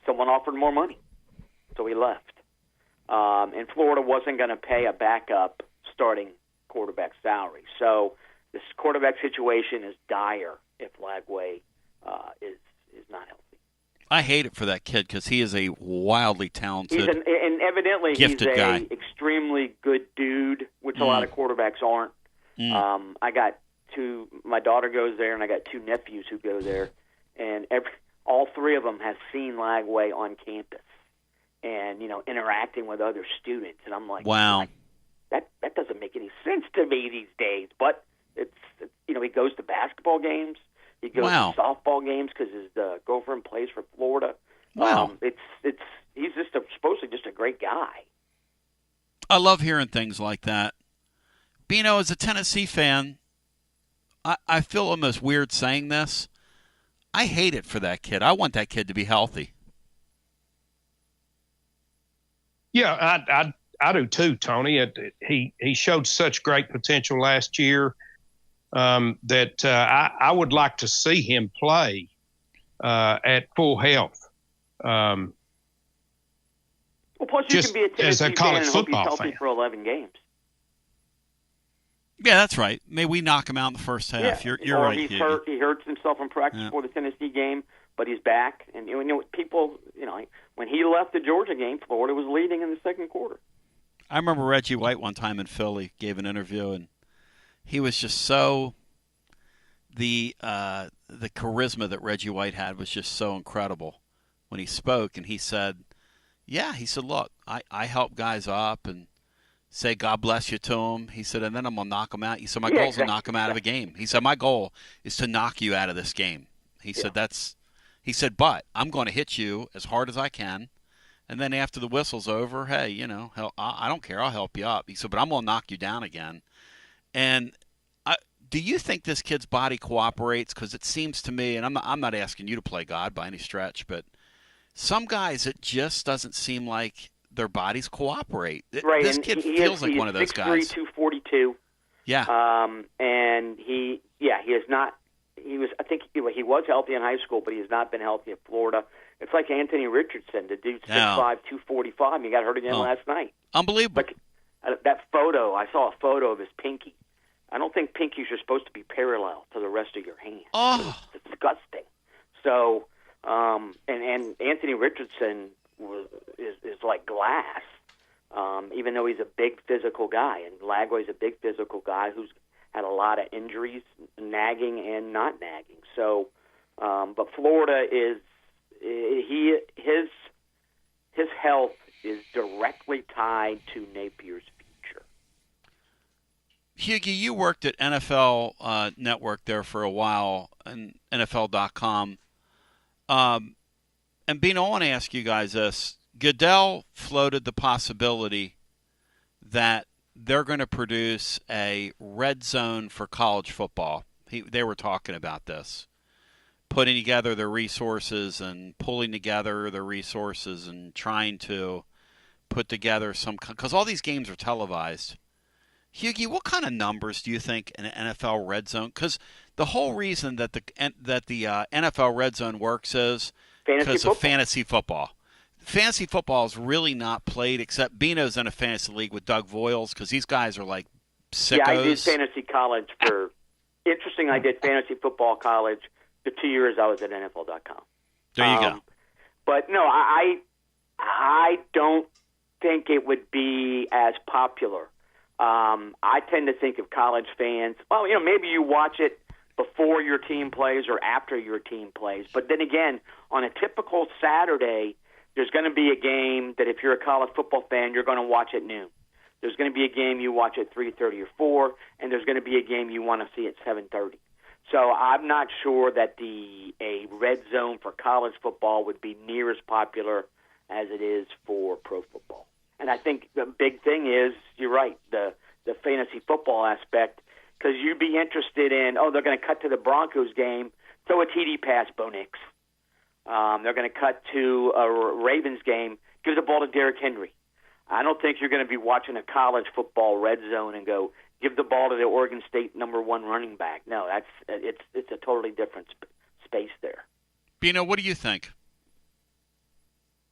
someone offered more money. So he left. And Florida wasn't going to pay a backup starting quarterback salary. So this quarterback situation is dire if Lagway is not healthy. I hate it for that kid because he is a wildly talented, and evidently gifted he's guy. Extremely good dude, which a lot of quarterbacks aren't. I got my daughter goes there, and I got 2 nephews who go there, and all three of them have seen Lagway on campus and, interacting with other students. And I'm like, wow, that doesn't make any sense to me these days. But it's he goes to basketball games. He goes to softball games because his girlfriend plays for Florida. Wow. He's supposedly just a great guy. I love hearing things like that. Bino, as a Tennessee fan, I feel almost weird saying this. I hate it for that kid. I want that kid to be healthy. Yeah, I do too, Tony. He showed such great potential last year that I would like to see him play at full health. Well, plus you can be a Tennessee fan and hope he's healthy for 11 games. Yeah, that's right. Maybe we knock him out in the first half. Yeah. You're right. He's hurt. He hurts himself in practice for the Tennessee game, but he's back. And people, when he left the Georgia game, Florida was leading in the second quarter. I remember Reggie White one time in Philly gave an interview, and he was just so the charisma that Reggie White had was just so incredible when he spoke. And he said, look, I help guys up and say God bless you to them. He said, and then I'm going to knock them out. He said, my goal is to knock them out of a game. He said, my goal is to knock you out of this game. He said, but I'm going to hit you as hard as I can. And then after the whistle's over, hey, I don't care. I'll help you up. He said, but I'm going to knock you down again. And do you think this kid's body cooperates? Because it seems to me, and I'm not asking you to play God by any stretch, but some guys, it just doesn't seem like their bodies cooperate. Right, this kid feels like one of those guys. 6'3", 242. Yeah. And he has not. I think he was healthy in high school, but he has not been healthy in Florida. It's like Anthony Richardson, the dude's 6'5", 245, and he got hurt again last night. Unbelievable. That photo, I saw a photo of his pinky. I don't think pinkies are supposed to be parallel to the rest of your hand. Oh, it's disgusting. So, and Anthony Richardson is like glass, even though he's a big physical guy. And Lagway's a big physical guy who's had a lot of injuries, nagging and not nagging. So, but Florida his health is directly tied to Napier's future. Hughie, you worked at NFL Network there for a while, and NFL.com. And Bino, I want to ask you guys this. Goodell floated the possibility that they're going to produce a red zone for college football. They were talking about this, putting together their resources and pulling together their resources and trying to put together because all these games are televised. Hughie, what kind of numbers do you think an NFL red zone? Because the whole reason that the NFL red zone works is because of fantasy football. Fantasy football is really not played except Bino's in a fantasy league with Doug Voiles because these guys are like sickos. Yeah, I did fantasy college for – interesting, I did fantasy football college the 2 years I was at NFL.com. There you go. But, no, I don't think it would be as popular. I tend to think of college fans, well, maybe you watch it before your team plays or after your team plays. But then again, on a typical Saturday, there's going to be a game that if you're a college football fan, you're going to watch at noon. There's going to be a game you watch at 3:30 or 4, and there's going to be a game you want to see at 7:30. So I'm not sure that a red zone for college football would be near as popular as it is for pro football. And I think the big thing is, you're right, the fantasy football aspect, because you'd be interested in, they're going to cut to the Broncos game, throw a TD pass, Bo Nix. They're going to cut to a Ravens game, give the ball to Derrick Henry. I don't think you're going to be watching a college football red zone and go, give the ball to the Oregon State #1 running back. No, it's a totally different space there. Bino, what do you think?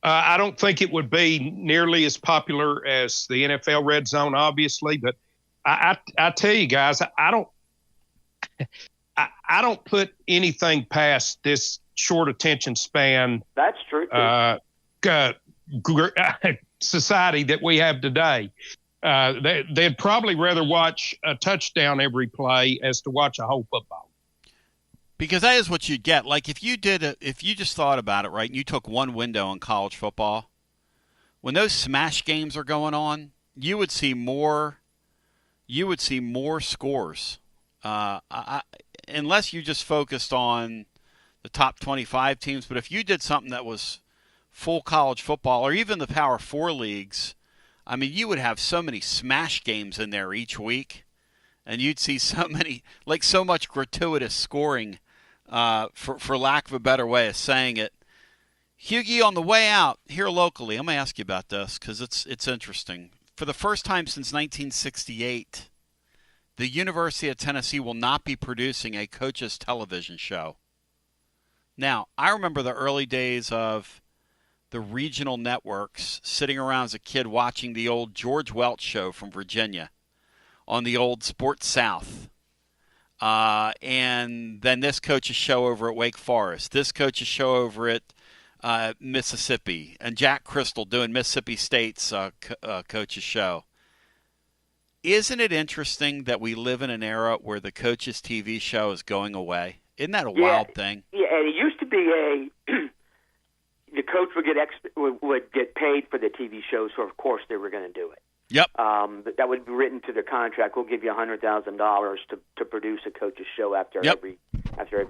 I don't think it would be nearly as popular as the NFL red zone, obviously, but I tell you guys, I don't put anything past this short attention span. That's true. Society that we have today. They'd probably rather watch a touchdown every play as to watch a whole football. Because that is what you'd get. Like if you just thought about it, right, and you took one window in college football, when those smash games are going on, you would see more scores. Unless you just focused on the top 25 teams, but if you did something that was full college football or even the Power 4 leagues, I mean, you would have so many smash games in there each week, and you'd see so much gratuitous scoring, for lack of a better way of saying it. Hughie, on the way out here locally, I'm going to ask you about this because it's interesting. For the first time since 1968, the University of Tennessee will not be producing a coach's television show. Now, I remember the early days of the regional networks sitting around as a kid watching the old George Welch show from Virginia on the old Sports South. And then this coach's show over at Wake Forest, this coach's show over at Mississippi, and Jack Crystal doing Mississippi State's coach's show. Isn't it interesting that we live in an era where the coach's TV show is going away? Isn't that a wild thing? Yeah, and it used to be the coach would get paid for the TV show, so of course they were going to do it. Yep. That would be written to the contract. We'll give you $100,000 to produce a coach's show after every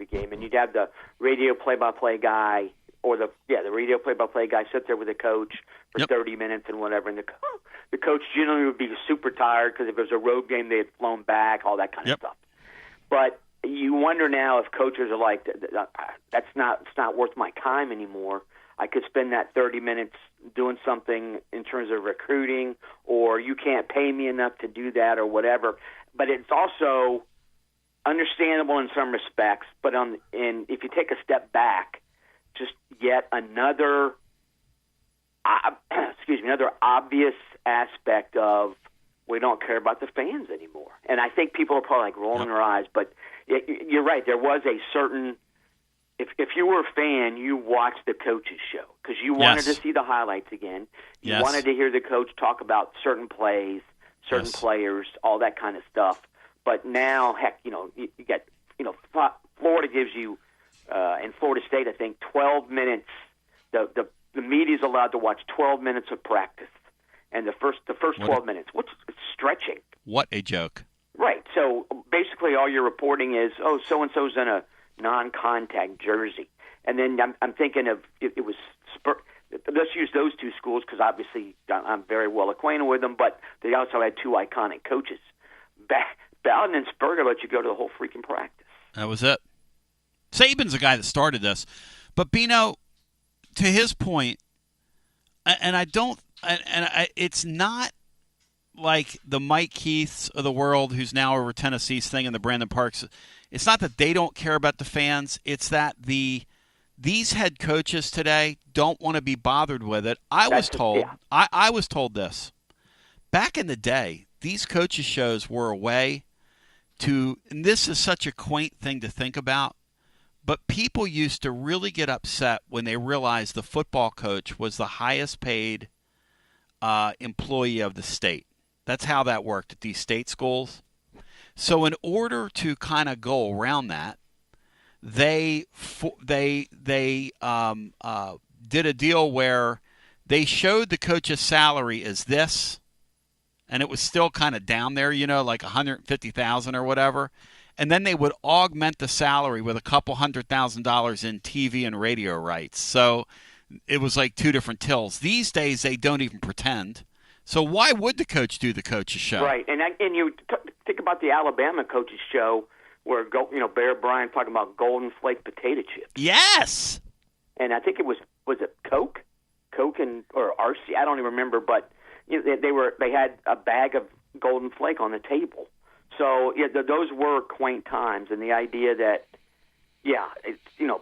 game, and you'd have the radio play-by-play guy or the radio play-by-play guy sit there with the coach for 30 minutes and whatever, and the coach generally would be super tired because if it was a road game, they had flown back, all that kind of stuff. But you wonder now if coaches are like, it's not worth my time anymore. I could spend that 30 minutes doing something in terms of recruiting, or you can't pay me enough to do that or whatever. But it's also understandable in some respects, but if you take a step back, just yet another obvious aspect of we don't care about the fans anymore. And I think people are probably like rolling their eyes, but you're right. There was a certain if you were a fan, you watched the coach's show because you wanted to see the highlights again. You wanted to hear the coach talk about certain plays, certain players, all that kind of stuff. But now, heck, you got Florida gives you in Florida State, I think 12 minutes. The media's allowed to watch 12 minutes of practice, and the first 12 minutes. What's stretching? What a joke! Right. So basically, all you're reporting is, so and so's in a non-contact jersey, and then I'm thinking of it was. Let's use those two schools because obviously I'm very well acquainted with them, but they also had two iconic coaches. Bowden and Spurgeon let you go to the whole freaking practice. That was it. Saban's the guy that started this, but Bino, to his point, it's not like the Mike Keiths of the world who's now over Tennessee's thing and the Brandon Parks. It's not that they don't care about the fans. It's that these head coaches today don't want to be bothered with it. I was told this. Back in the day, these coaches shows were a way to, and this is such a quaint thing to think about, but people used to really get upset when they realized the football coach was the highest paid employee of the state. That's how that worked at these state schools. So in order to kind of go around that, they did a deal where they showed the coach's salary as this, and it was still kind of down there, like $150,000 or whatever. And then they would augment the salary with a couple $100,000 in TV and radio rights. So it was like two different tills. These days, they don't even pretend. So why would the coach do the coach's show? Right, and you think about the Alabama coach's show where Bear Bryant talking about Golden Flake potato chips. Yes, and I think it was it Coke or RC? I don't even remember, but they had a bag of Golden Flake on the table. So those were quaint times, and the idea that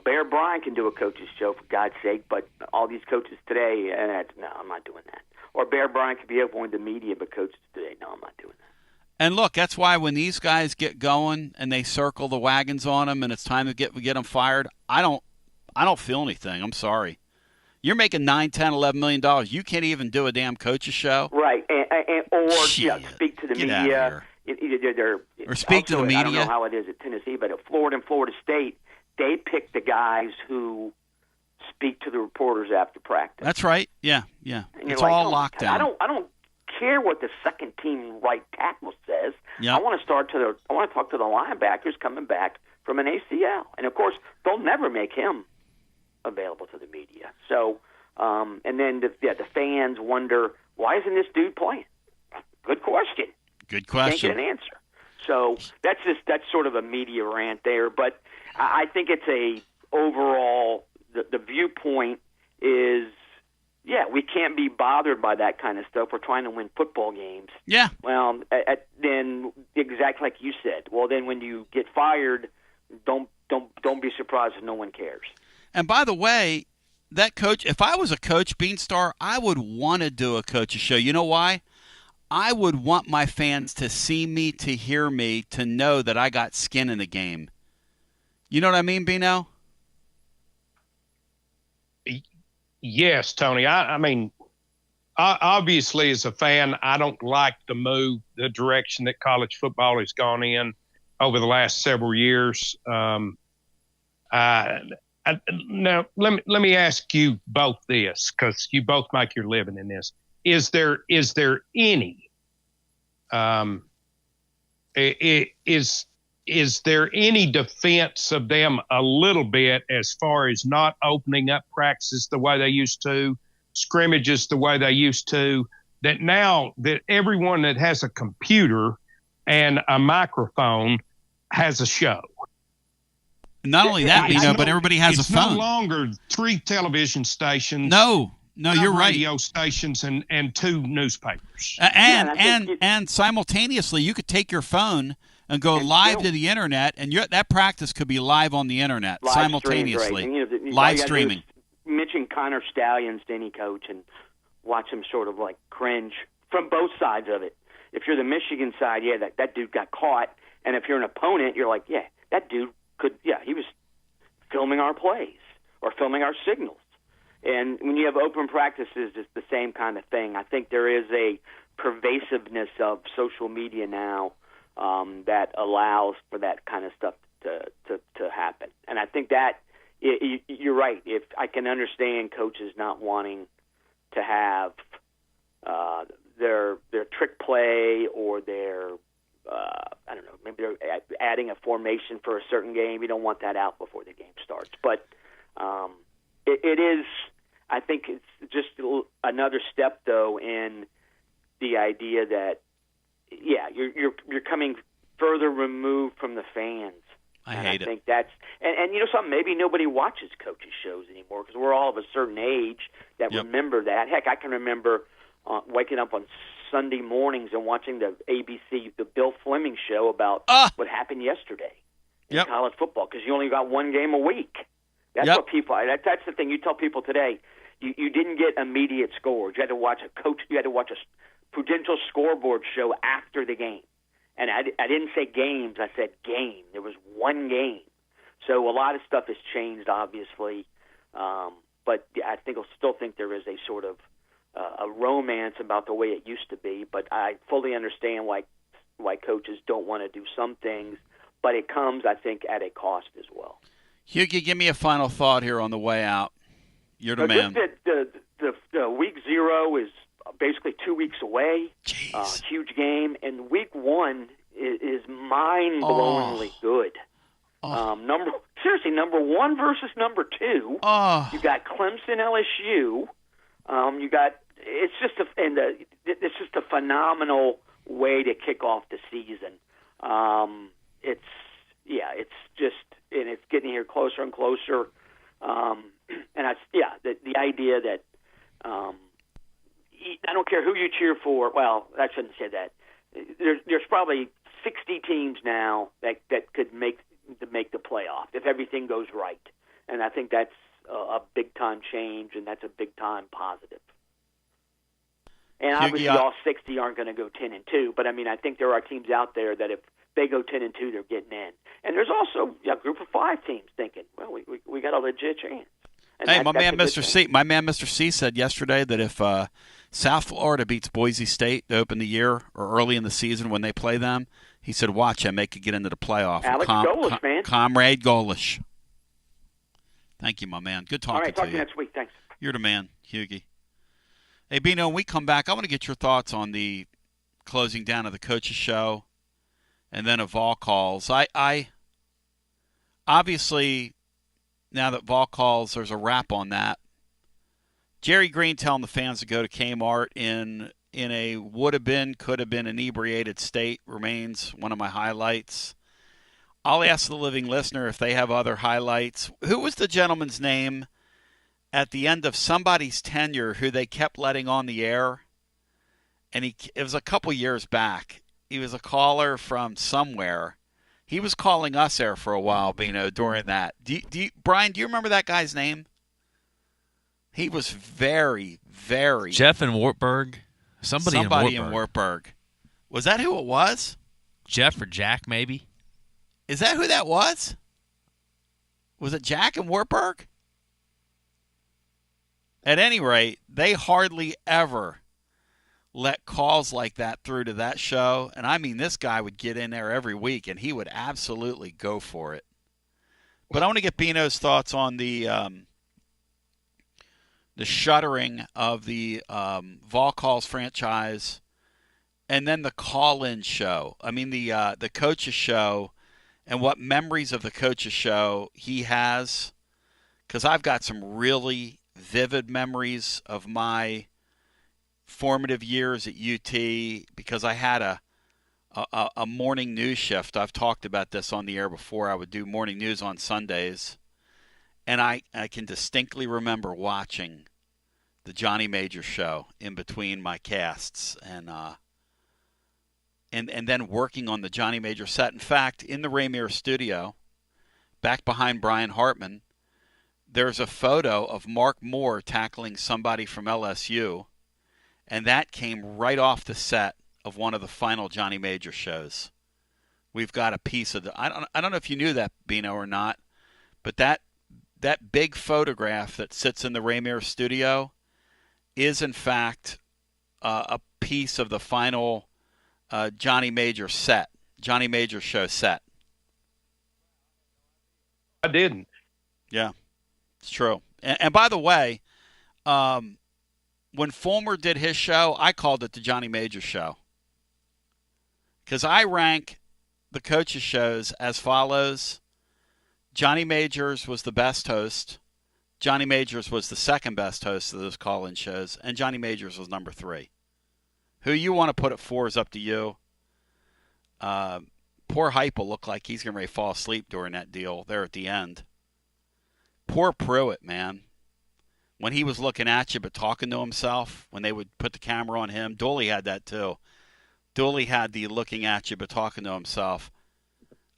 Bear Bryant can do a coach's show for God's sake, but all these coaches today, no, I'm not doing that. Or Bear Bryant could be up with the media, but coaches today, no, I'm not doing that. And look, that's why when these guys get going and they circle the wagons on them, and it's time to get them fired, I don't feel anything. I'm sorry. You're making $9, $10, $11 million. You can't even do a damn coach's show, right? Or speak to the media. Or speak to the media. I don't know how it is at Tennessee, but at Florida and Florida State, they pick the guys who speak to the reporters after practice. That's right. Yeah. And It's like, all locked down. I don't care what the second team right tackle says. Yep. I want to talk to the linebackers coming back from an ACL, and of course they'll never make him available to the media. So, and then the fans wonder, why isn't this dude playing? Good question. Good question. Can't get an answer. So that's sort of a media rant there, but I think it's a overall the viewpoint is, yeah, we can't be bothered by that kind of stuff. We're trying to win football games. Yeah. Well, then exactly like you said. Well, then when you get fired, don't be surprised if no one cares. And by the way, that coach, if I was a coach, Beanstar, I would want to do a coach's show. You know why? I would want my fans to see me, to hear me, to know that I got skin in the game. You know what I mean, Bino? Yes, Tony. I mean, obviously, as a fan, I don't like the direction that college football has gone in over the last several years. Now, let me ask you both this, because you both make your living in this. Is there any is there any defense of them a little bit as far as not opening up practices the way they used to, scrimmages the way they used to, that now that everyone that has a computer and a microphone has a show? Not only that, but everybody has a phone. It's no longer 3 television stations. No, you're right. Radio stations and 2 newspapers. And simultaneously, you could take your phone and go live to the internet, and that practice could be live on the internet simultaneously. Live streaming. Mention Connor Stallions to any coach and watch him sort of like cringe from both sides of it. If you're the Michigan side, yeah, that dude got caught, and if you're an opponent, you're like, yeah, that dude he was filming our plays or filming our signals. And when you have open practices, it's the same kind of thing. I think there is a pervasiveness of social media now that allows for that kind of stuff to happen. And I think that you're right. If I can understand coaches not wanting to have their trick play or their I don't know, maybe they're adding a formation for a certain game. You don't want that out before the game starts. But it is, I think it's just another step, though, in the idea that, yeah, you're coming further removed from the fans. I think that's and you know something, maybe nobody watches coaches shows anymore because we're all of a certain age that remember that. Heck, I can remember waking up on Sunday mornings and watching the ABC, the Bill Fleming show about what happened yesterday in college football, because you only got one game a week. That's what people. That's the thing. You tell people today, you didn't get immediate scores. You had to watch a Prudential scoreboard show after the game. And I didn't say games. I said game. There was one game. So a lot of stuff has changed, obviously. But I still think there is a sort of a romance about the way it used to be. But I fully understand why coaches don't want to do some things. But it comes, I think, at a cost as well. Hughie, give me a final thought here on the way out. You're the man. The week 0 is basically 2 weeks away. Huge game. And week 1 is mind-blowingly good. Number 1 versus number 2. You got Clemson, LSU. It's just a phenomenal way to kick off the season. It's getting here closer and closer. The idea that I don't care who you cheer for. Well, I shouldn't say that. There's probably 60 teams now that could make the playoff if everything goes right, and I think that's a big time change, and that's a big time positive. And obviously, all 60 aren't going to go 10-2, but I mean, I think there are teams out there that if they go 10-2, they're getting in. And there's also a group of 5 teams thinking, well, we got a legit chance. And hey, my man, Mr. C said yesterday that if South Florida beats Boise State to open the year or early in the season when they play them, he said, watch them, they could get into the playoff. Alex Golish, man. Comrade Golish. Thank you, my man. Good talking All right, talk to you you. next week. Thanks. You're the man, Hugie. Hey, Bino, when we come back, I want to get your thoughts on the closing down of the coach's show and then of Vol Calls. I obviously, now that Vol Calls, there's a wrap on that. Jerry Green telling the fans to go to Kmart in a would-have-been, could-have-been inebriated state remains one of my highlights. I'll ask the living listener if they have other highlights. Who was the gentleman's name at the end of somebody's tenure who they kept letting on the air? And it was a couple years back. He was a caller from somewhere. He was calling us there for a while, Bino, during that. Brian, do you remember that guy's name? He was very, very... Jeff in Wartburg. Somebody in Wartburg. Was that who it was? Jeff or Jack, maybe. Is that who that was? Was it Jack in Wartburg? At any rate, they hardly ever let calls like that through to that show. And I mean, this guy would get in there every week, and he would absolutely go for it. But I want to get Bino's thoughts on the shuttering of the Vol Calls franchise, and then the call-in show. I mean, the coach's show, and what memories of the coach's show he has. Because I've got some really vivid memories of my formative years at UT, because I had a morning news shift. I've talked about this on the air before. I would do morning news on Sundays. And I can distinctly remember watching the Johnny Major show in between my casts and then working on the Johnny Major set. In fact, in the Rainier studio, back behind Brian Hartman, there's a photo of Mark Moore tackling somebody from LSU, and that came right off the set of one of the final Johnny Major shows. We've got a piece of the... I don't know if you knew that, Bino, or not, but that big photograph that sits in the Rainier studio is, in fact, a piece of the final Johnny Major show set. I didn't. Yeah, it's true. And by the way, when Fulmer did his show, I called it the Johnny Major show, because I rank the coaches' shows as follows. Johnny Majors was the best host. Johnny Majors was the second best host of those call-in shows, and Johnny Majors was number 3. Who you want to put at 4 is up to you. Poor Hype will look like he's going to fall asleep during that deal there at the end. Poor Pruitt, man. When he was looking at you but talking to himself, when they would put the camera on him, Dooley had that too. Dooley had the looking at you but talking to himself.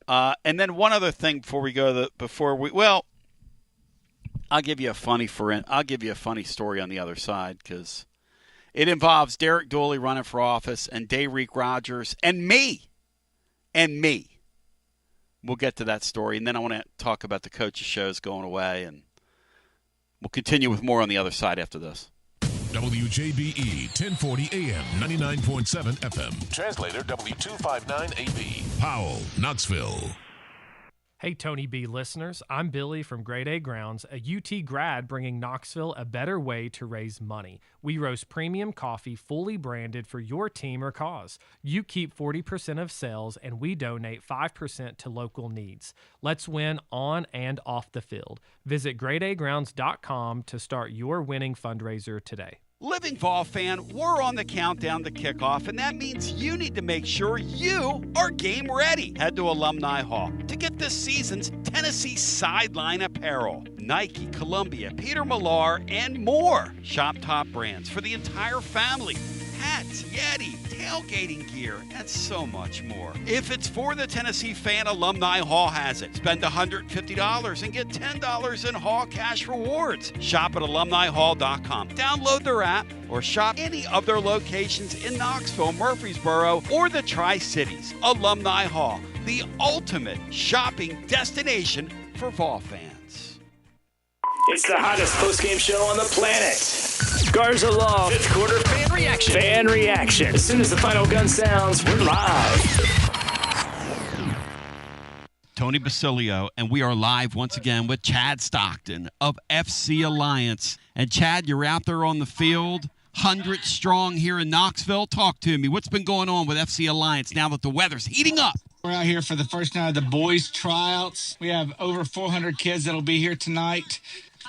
And then one other thing before we go, I'll give you a funny story on the other side, because it involves Derek Dooley running for office and Dayreek Rogers and me. We'll get to that story, and then I want to talk about the coaches' shows going away, and we'll continue with more on the other side after this. WJBE 1040 AM 99.7 FM. Translator W259AB. Powell, Knoxville. Hey, Tony B listeners, I'm Billy from Grade A Grounds, a UT grad bringing Knoxville a better way to raise money. We roast premium coffee fully branded for your team or cause. You keep 40% of sales, and we donate 5% to local needs. Let's win on and off the field. Visit gradeagrounds.com to start your winning fundraiser today. Living Vol fan, we're on the countdown to kickoff, and that means you need to make sure you are game ready. Head to Alumni Hall to get this season's Tennessee sideline apparel. Nike, Columbia, Peter Millar, and more. Shop top brands for the entire family. Hats, Yeti, tailgating gear, and so much more. If it's for the Tennessee fan, Alumni Hall has it. Spend $150 and get $10 in Hall cash rewards. Shop at alumnihall.com. Download their app or shop any of their locations in Knoxville, Murfreesboro, or the Tri-Cities. Alumni Hall, the ultimate shopping destination for Vol fans. It's the hottest post-game show on the planet. Garza Law. Fifth quarter fan reaction. Fan reaction. As soon as the final gun sounds, we're live. Tony Basilio, and we are live once again with Chad Stockton of FC Alliance. And Chad, you're out there on the field, 100 strong here in Knoxville. Talk to me. What's been going on with FC Alliance now that the weather's heating up? We're out here for the first night of the boys' tryouts. We have over 400 kids that'll be here tonight.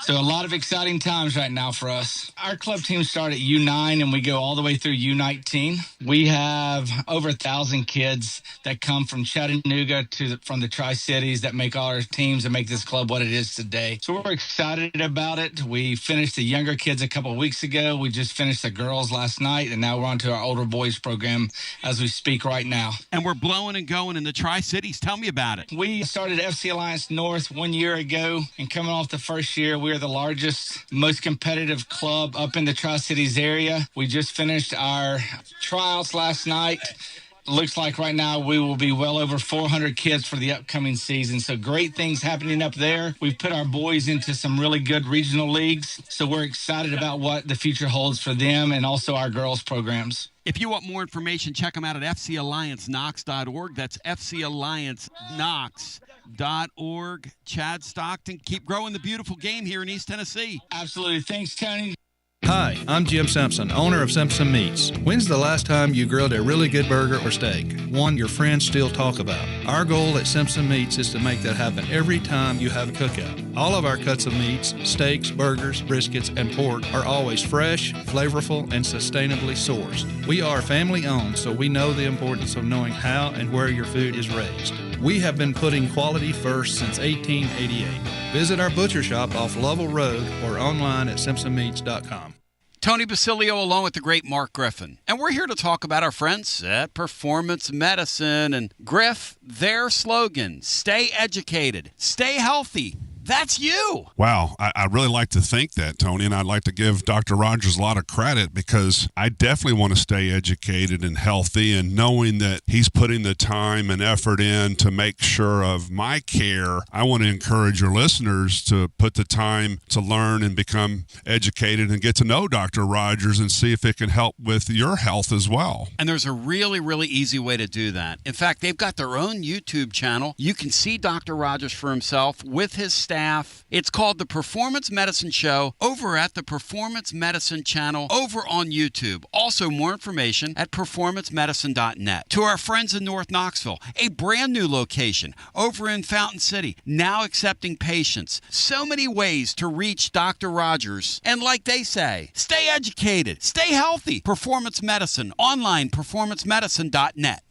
So a lot of exciting times right now for us. Our club team started at U9 and we go all the way through U19. We have over 1,000 kids that come from Chattanooga from the Tri-Cities that make all our teams and make this club what it is today. So we're excited about it. We finished the younger kids a couple of weeks ago. We just finished the girls last night, and now we're on to our older boys program as we speak right now. And we're blowing and going in the Tri-Cities. Tell me about it. We started FC Alliance North 1 year ago, and coming off the first year, we're the largest, most competitive club up in the Tri-Cities area. We just finished our tryouts last night. Looks like right now we will be well over 400 kids for the upcoming season. So great things happening up there. We've put our boys into some really good regional leagues. So we're excited about what the future holds for them and also our girls programs. If you want more information, check them out at fcallianceknox.org. That's fcallianceknox.org. Chad Stockton, keep growing the beautiful game here in East Tennessee. Absolutely. Thanks, Tony. Hi, I'm Jim Simpson, owner of Simpson Meats. When's the last time you grilled a really good burger or steak? One your friends still talk about. Our goal at Simpson Meats is to make that happen every time you have a cookout. All of our cuts of meats, steaks, burgers, briskets, and pork are always fresh, flavorful, and sustainably sourced. We are family owned, so we know the importance of knowing how and where your food is raised. We have been putting quality first since 1888. Visit our butcher shop off Lovell Road or online at simpsonmeats.com. Tony Basilio along with the great Mark Griffin. And we're here to talk about our friends at Performance Medicine. And Griff, their slogan, stay educated, stay healthy. That's you. Wow. I really like to think that, Tony, and I'd like to give Dr. Rogers a lot of credit because I definitely want to stay educated and healthy, and knowing that he's putting the time and effort in to make sure of my care. I want to encourage your listeners to put the time to learn and become educated and get to know Dr. Rogers and see if it can help with your health as well. And there's a really, really easy way to do that. In fact, they've got their own YouTube channel. You can see Dr. Rogers for himself with his staff. It's called The Performance Medicine Show over at the Performance Medicine channel over on YouTube. Also, more information at performancemedicine.net. To our friends in North Knoxville, a brand new location over in Fountain City, now accepting patients. So many ways to reach Dr. Rogers. And like they say, stay educated, stay healthy. Performance Medicine, online, performancemedicine.net.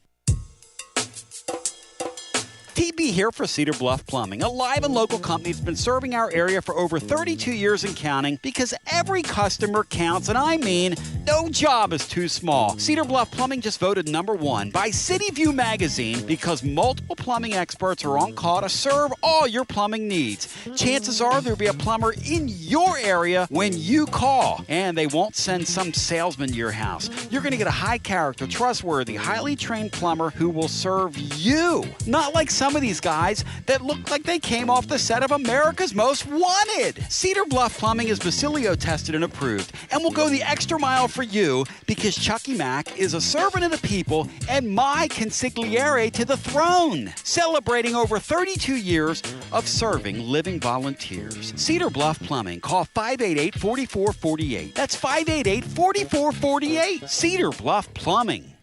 TB here for Cedar Bluff Plumbing, a live and local company that's been serving our area for over 32 years and counting because every customer counts, and I mean no job is too small. Cedar Bluff Plumbing just voted #1 by City View magazine because multiple plumbing experts are on call to serve all your plumbing needs. Chances are there'll be a plumber in your area when you call, and they won't send some salesman to your house. You're going to get a high-character, trustworthy, highly trained plumber who will serve you, not like some of these guys that look like they came off the set of America's Most Wanted. Cedar Bluff Plumbing is Basilio tested and approved and will go the extra mile for you because Chucky Mack is a servant of the people and my consigliere to the throne, celebrating over 32 years of serving living volunteers. Cedar Bluff Plumbing. Call 588-4448. That's 588-4448. Cedar Bluff Plumbing.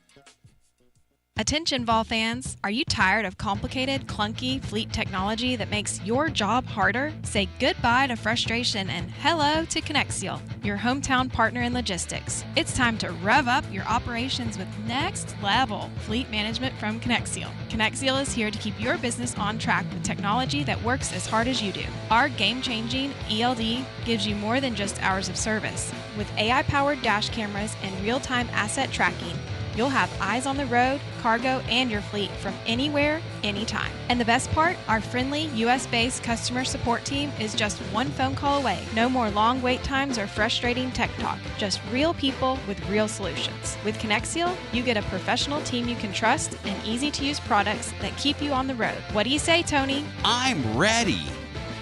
Attention Vol fans, are you tired of complicated, clunky fleet technology that makes your job harder? Say goodbye to frustration and hello to Connexial, your hometown partner in logistics. It's time to rev up your operations with next level fleet management from Connexial. Connexial is here to keep your business on track with technology that works as hard as you do. Our game-changing ELD gives you more than just hours of service. With AI-powered dash cameras and real-time asset tracking, you'll have eyes on the road, cargo, and your fleet from anywhere, anytime. And the best part, our friendly US-based customer support team is just one phone call away. No more long wait times or frustrating tech talk. Just real people with real solutions. With Connexial, you get a professional team you can trust and easy-to-use products that keep you on the road. What do you say, Tony? I'm ready.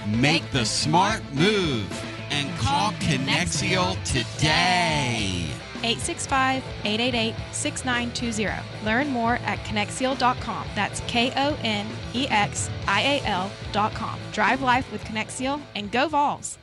Make the smart move and call Connexial today. 865-888-6920. Learn more at ConnectSeal.com. That's KONEXIAL.com. Drive life with ConnectSeal and go Vols.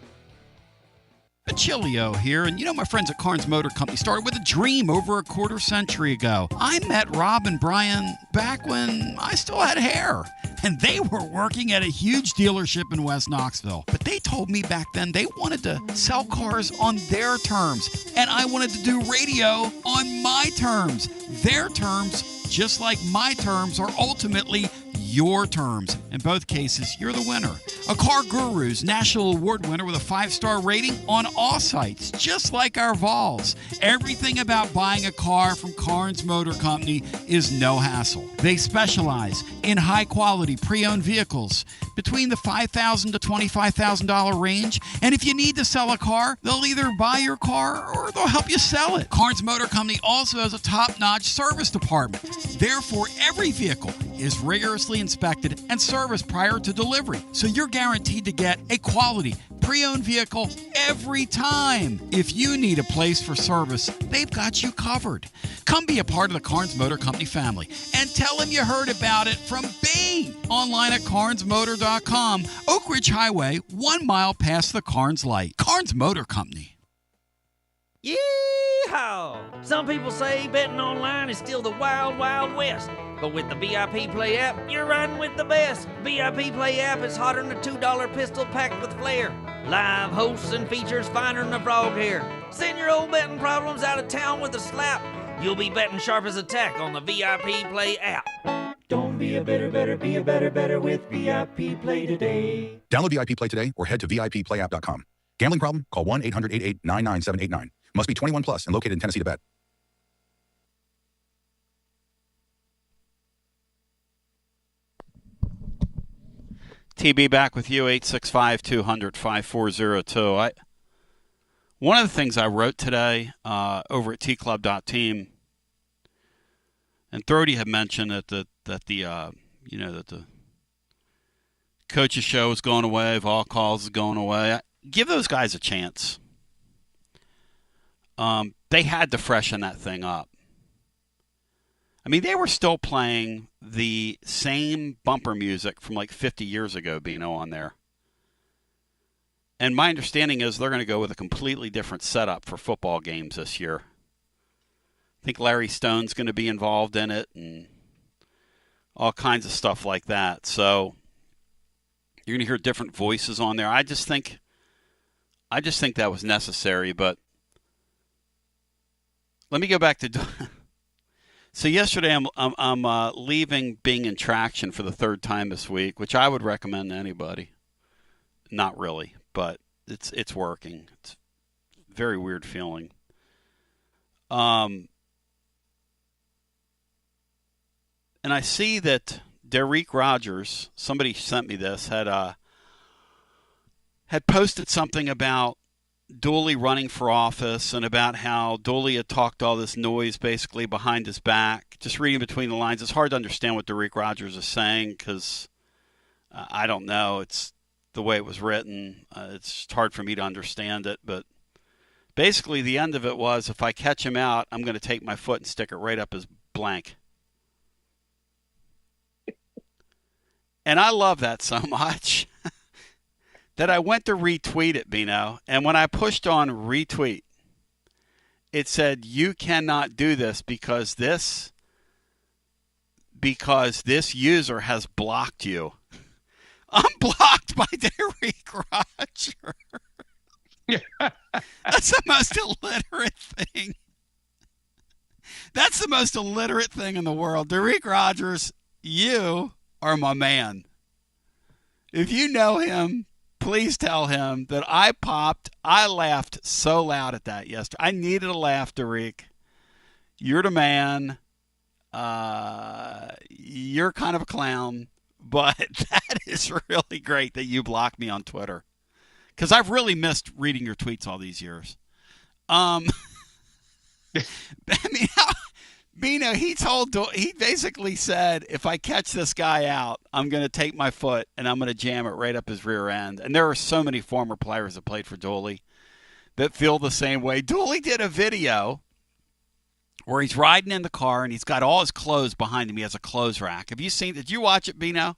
Basilio here, and my friends at Carnes Motor Company started with a dream over a quarter century ago. I met Rob and Brian back when I still had hair, and they were working at a huge dealership in West Knoxville. But they told me back then they wanted to sell cars on their terms, and I wanted to do radio on my terms. Their terms, just like my terms, are ultimately your terms. In both cases, you're the winner. A Car Guru's National Award winner with a 5-star rating on all sites, just like our Vols. Everything about buying a car from Carnes Motor Company is no hassle. They specialize in high-quality pre-owned vehicles between the $5,000 to $25,000 range. And if you need to sell a car, they'll either buy your car or they'll help you sell it. Carnes Motor Company also has a top-notch service department. Therefore, every vehicle is rigorously inspected and serviced prior to delivery. So you're guaranteed to get a quality pre-owned vehicle every time. If you need a place for service, they've got you covered. Come be a part of the Carnes Motor Company family and tell them you heard about it from me. Online at carnesmotor.com. Oak Ridge Highway, 1 mile past the Carnes light. Carnes Motor Company. Yeehaw! Some people say betting online is still the wild, wild west. But with the VIP Play app, you're riding with the best. VIP Play app is hotter than a $2 pistol packed with flair. Live hosts and features finer than a frog hair. Send your old betting problems out of town with a slap. You'll be betting sharp as a tack on the VIP Play app. Don't be a better, be a better with VIP Play today. Download VIP Play today or head to VIPPlayApp.com. Gambling problem? Call 1-800-88-99789. Must be 21 plus and located in Tennessee to bet. TB back with you, 865-200-5402. One of the things I wrote today over at tclub.team, and Thrody had mentioned that the coaches show is going away, Vol Calls is going away. Give those guys a chance. They had to freshen that thing up. I mean, they were still playing the same bumper music from like 50 years ago, Bino, on there. And my understanding is they're going to go with a completely different setup for football games this year. I think Larry Stone's going to be involved in it and all kinds of stuff like that. So you're going to hear different voices on there. I just think that was necessary, but let me go back to so yesterday I'm leaving Bing and Traction for the third time this week, which I would recommend to anybody. Not really, but it's working. It's a very weird feeling. And I see that Derek Rogers, somebody sent me this, had posted something about Dooley running for office and about how Dooley had talked all this noise basically behind his back. Just reading between the lines, it's hard to understand what Derek Rogers is saying because I don't know. It's the way it was written. It's hard for me to understand it. But basically the end of it was, if I catch him out, I'm going to take my foot and stick it right up his blank. And I love that so much that I went to retweet it, Bino. And when I pushed on retweet, it said, you cannot do this because this user has blocked you. I'm blocked by Derek Rogers. That's the most illiterate thing. That's the most illiterate thing in the world. Derek Rogers, you are my man. If you know him, please tell him that I laughed so loud at that yesterday. I needed a laugh, Derek. You're the man. You're kind of a clown, but that is really great that you blocked me on Twitter. Because I've really missed reading your tweets all these years. I mean, Bino, he basically said, if I catch this guy out, I'm going to take my foot and I'm going to jam it right up his rear end. And there are so many former players that played for Dooley that feel the same way. Dooley did a video where he's riding in the car and he's got all his clothes behind him. He has a clothes rack. Have you seen? Did you watch it, Bino?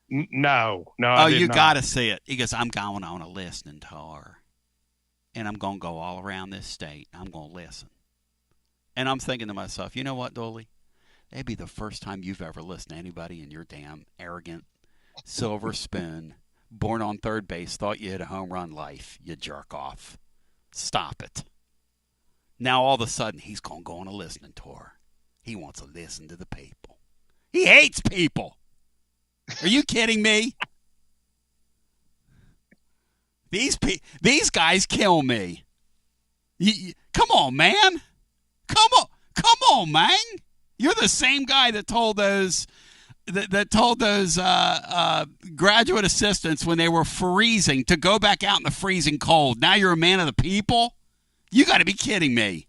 No. Oh, you got to see it. He goes, I'm going on a listening tour, and I'm going to go all around this state. I'm going to listen. And I'm thinking to myself, you know what, Dooley? That'd be the first time you've ever listened to anybody in your damn arrogant silver spoon, born on third base, thought you had a home run life, you jerk off. Stop it. Now all of a sudden he's going to go on a listening tour. He wants to listen to the people. He hates people. Are you kidding me? These guys kill me. Come on, man. Come on, man. You're the same guy that told those graduate assistants when they were freezing to go back out in the freezing cold. Now you're a man of the people? You got to be kidding me.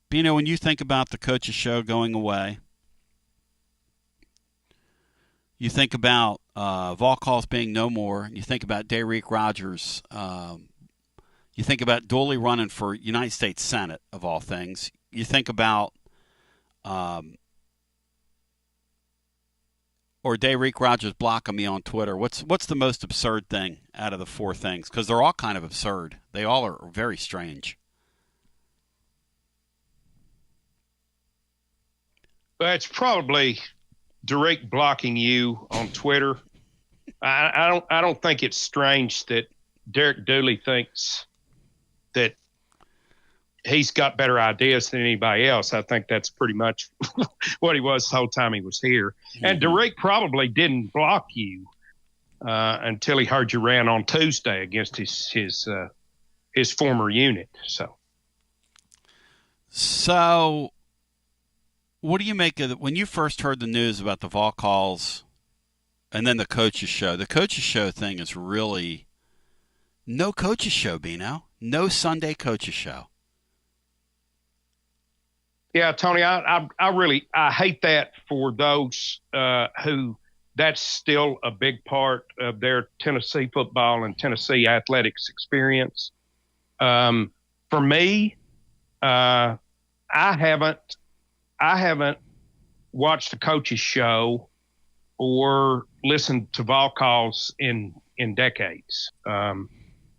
But, you know, when you think about the Coach's Show going away, you think about Vol calls being no more. You think about Derek Rogers. You think about Dooley running for United States Senate, of all things. You think about or Derek Rogers blocking me on Twitter. What's the most absurd thing out of the four things? Because they're all kind of absurd. They all are very strange. But it's probably Derek blocking you on Twitter. I don't think it's strange that Derek Dooley thinks that he's got better ideas than anybody else. I think that's pretty much what he was the whole time he was here. Mm-hmm. And Derek probably didn't block you until he heard you ran on Tuesday against his former unit. So what do you make of it when you first heard the news about the Vol calls and then the Coach's Show? The Coach's Show thing is really no Coach's Show, Bino. No Sunday Coach's Show. Yeah, Tony, I really hate that for those who that's still a big part of their Tennessee football and Tennessee athletics experience. For me, I haven't watched the Coach's Show or listened to Vol calls in decades.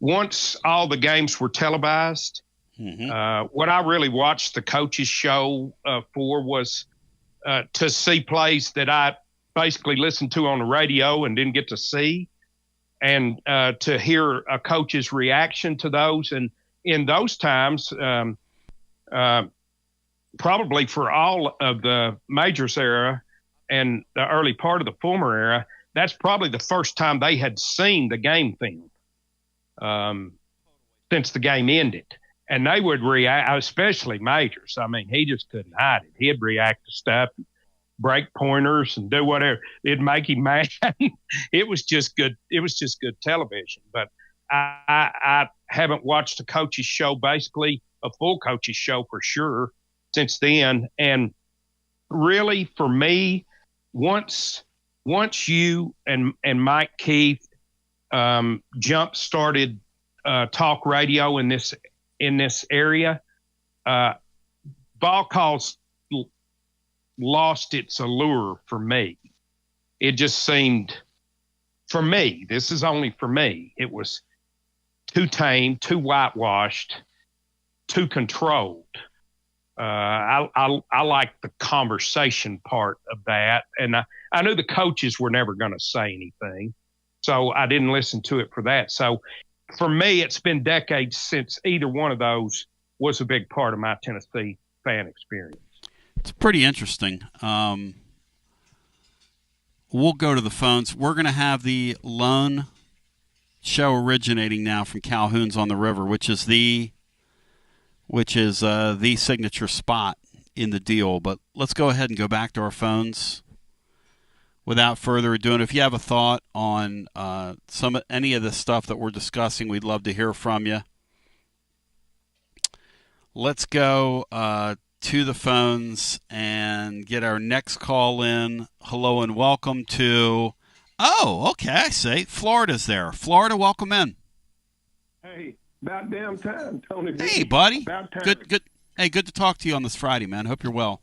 Once all the games were televised, what I really watched the Coach's Show for was to see plays that I basically listened to on the radio and didn't get to see, and to hear a coach's reaction to those. And in those times, probably for all of the Majors era and the early part of the former era, that's probably the first time they had seen the game film since the game ended. And they would react, especially Majors. I mean, he just couldn't hide it. He'd react to stuff, break pointers, and do whatever. It'd make him mad. It was just good. It was just good television. But I haven't watched a Coach's Show, basically a full Coach's Show for sure, since then. And really, for me, once you and Mike Keith jump started talk radio in this area, Ball calls lost its allure for me. It just seemed, for me, this is only for me, it was too tame, too whitewashed, too controlled. I like the conversation part of that, and I knew the coaches were never going to say anything, so I didn't listen to it for that. So for me, it's been decades since either one of those was a big part of my Tennessee fan experience. It's pretty interesting. We'll go to the phones. We're going to have the lone show originating now from Calhoun's on the River, which is the signature spot in the deal. But let's go ahead and go back to our phones without further ado. And if you have a thought on any of the stuff that we're discussing, we'd love to hear from you. Let's go to the phones and get our next call in. Hello and welcome to, I see, Florida's there. Florida, welcome in. Hey, About damn time, Tony. Hey, buddy. About time. Good. Hey, good to talk to you on this Friday, man. Hope you're well.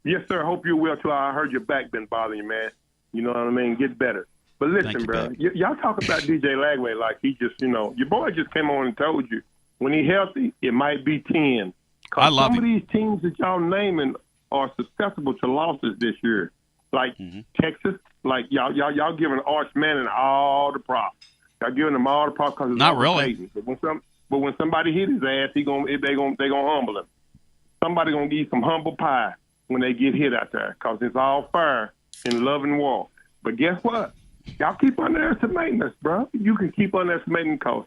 Yes, sir. Hope you're well, too. I heard your back been bothering you, man. You know what I mean? Get better. But listen, bro, y'all talk about DJ Lagway like he just, your boy just came on and told you when he healthy, it might be 10. I love some of these teams that y'all naming are susceptible to losses this year, like Texas. Like y'all giving Arch Manning all the props. Y'all giving him all the props because it's not really. But when somebody hit his ass, they gonna humble him. Somebody gonna give you some humble pie when they get hit out there, because it's all fair in love and war. But guess what? Y'all keep underestimating us, bro. You can keep underestimating because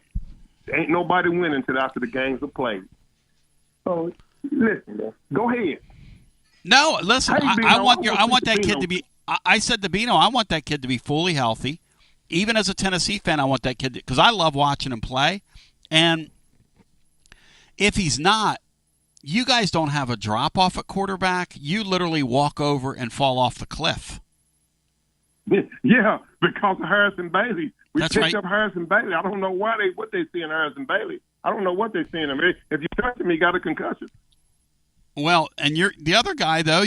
ain't nobody winning until after the games are played. So listen, man. Go ahead. No, listen. I want that kid Bino. to be. I said to Bino, I want that kid to be fully healthy. Even as a Tennessee fan, I want that kid because I love watching him play. And if he's not, you guys don't have a drop off at quarterback. You literally walk over and fall off the cliff. Yeah, because of Harrison Bailey. That's picked right. up Harrison Bailey. I don't know what they see in Harrison Bailey. I don't know what they see in him. If you touch him, he got a concussion. Well, and you're the other guy though.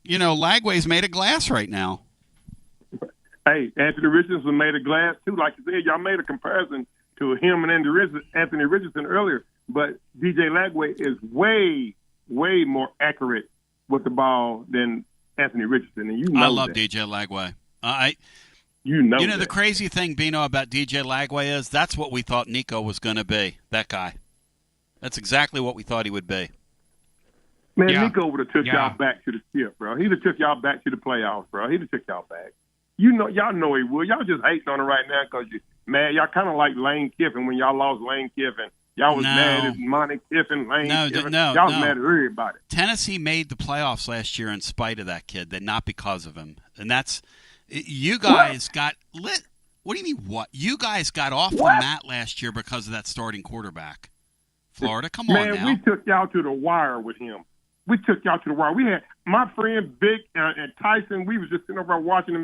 Lagway's made of glass right now. Hey, Anthony Richardson made of glass too. Like you said, y'all made a comparison to him and Anthony Richardson earlier, but DJ Lagway is way, way more accurate with the ball than Anthony Richardson, and I love DJ Lagway. The crazy thing, Bino, about DJ Lagway is that's what we thought Nico was going to be. That guy. That's exactly what we thought he would be. Man, Nico would have took y'all back to the ship, bro. He'd have took y'all back to the playoffs, bro. He'd have took y'all back. Y'all know he would. Y'all just hating on him right now because you mad. Y'all kind of like Lane Kiffin when y'all lost Lane Kiffin. Y'all was mad at Monty Kiffin, Lane Kiffin. Y'all was mad at everybody. Tennessee made the playoffs last year in spite of that kid, not because of him. And that's you guys got lit. What do you mean what? You guys got off the mat last year because of that starting quarterback. Florida, come on now. Man, we took y'all to the wire with him. We took y'all to the wire. We had my friend Vic and Tyson. We was just sitting over watching him.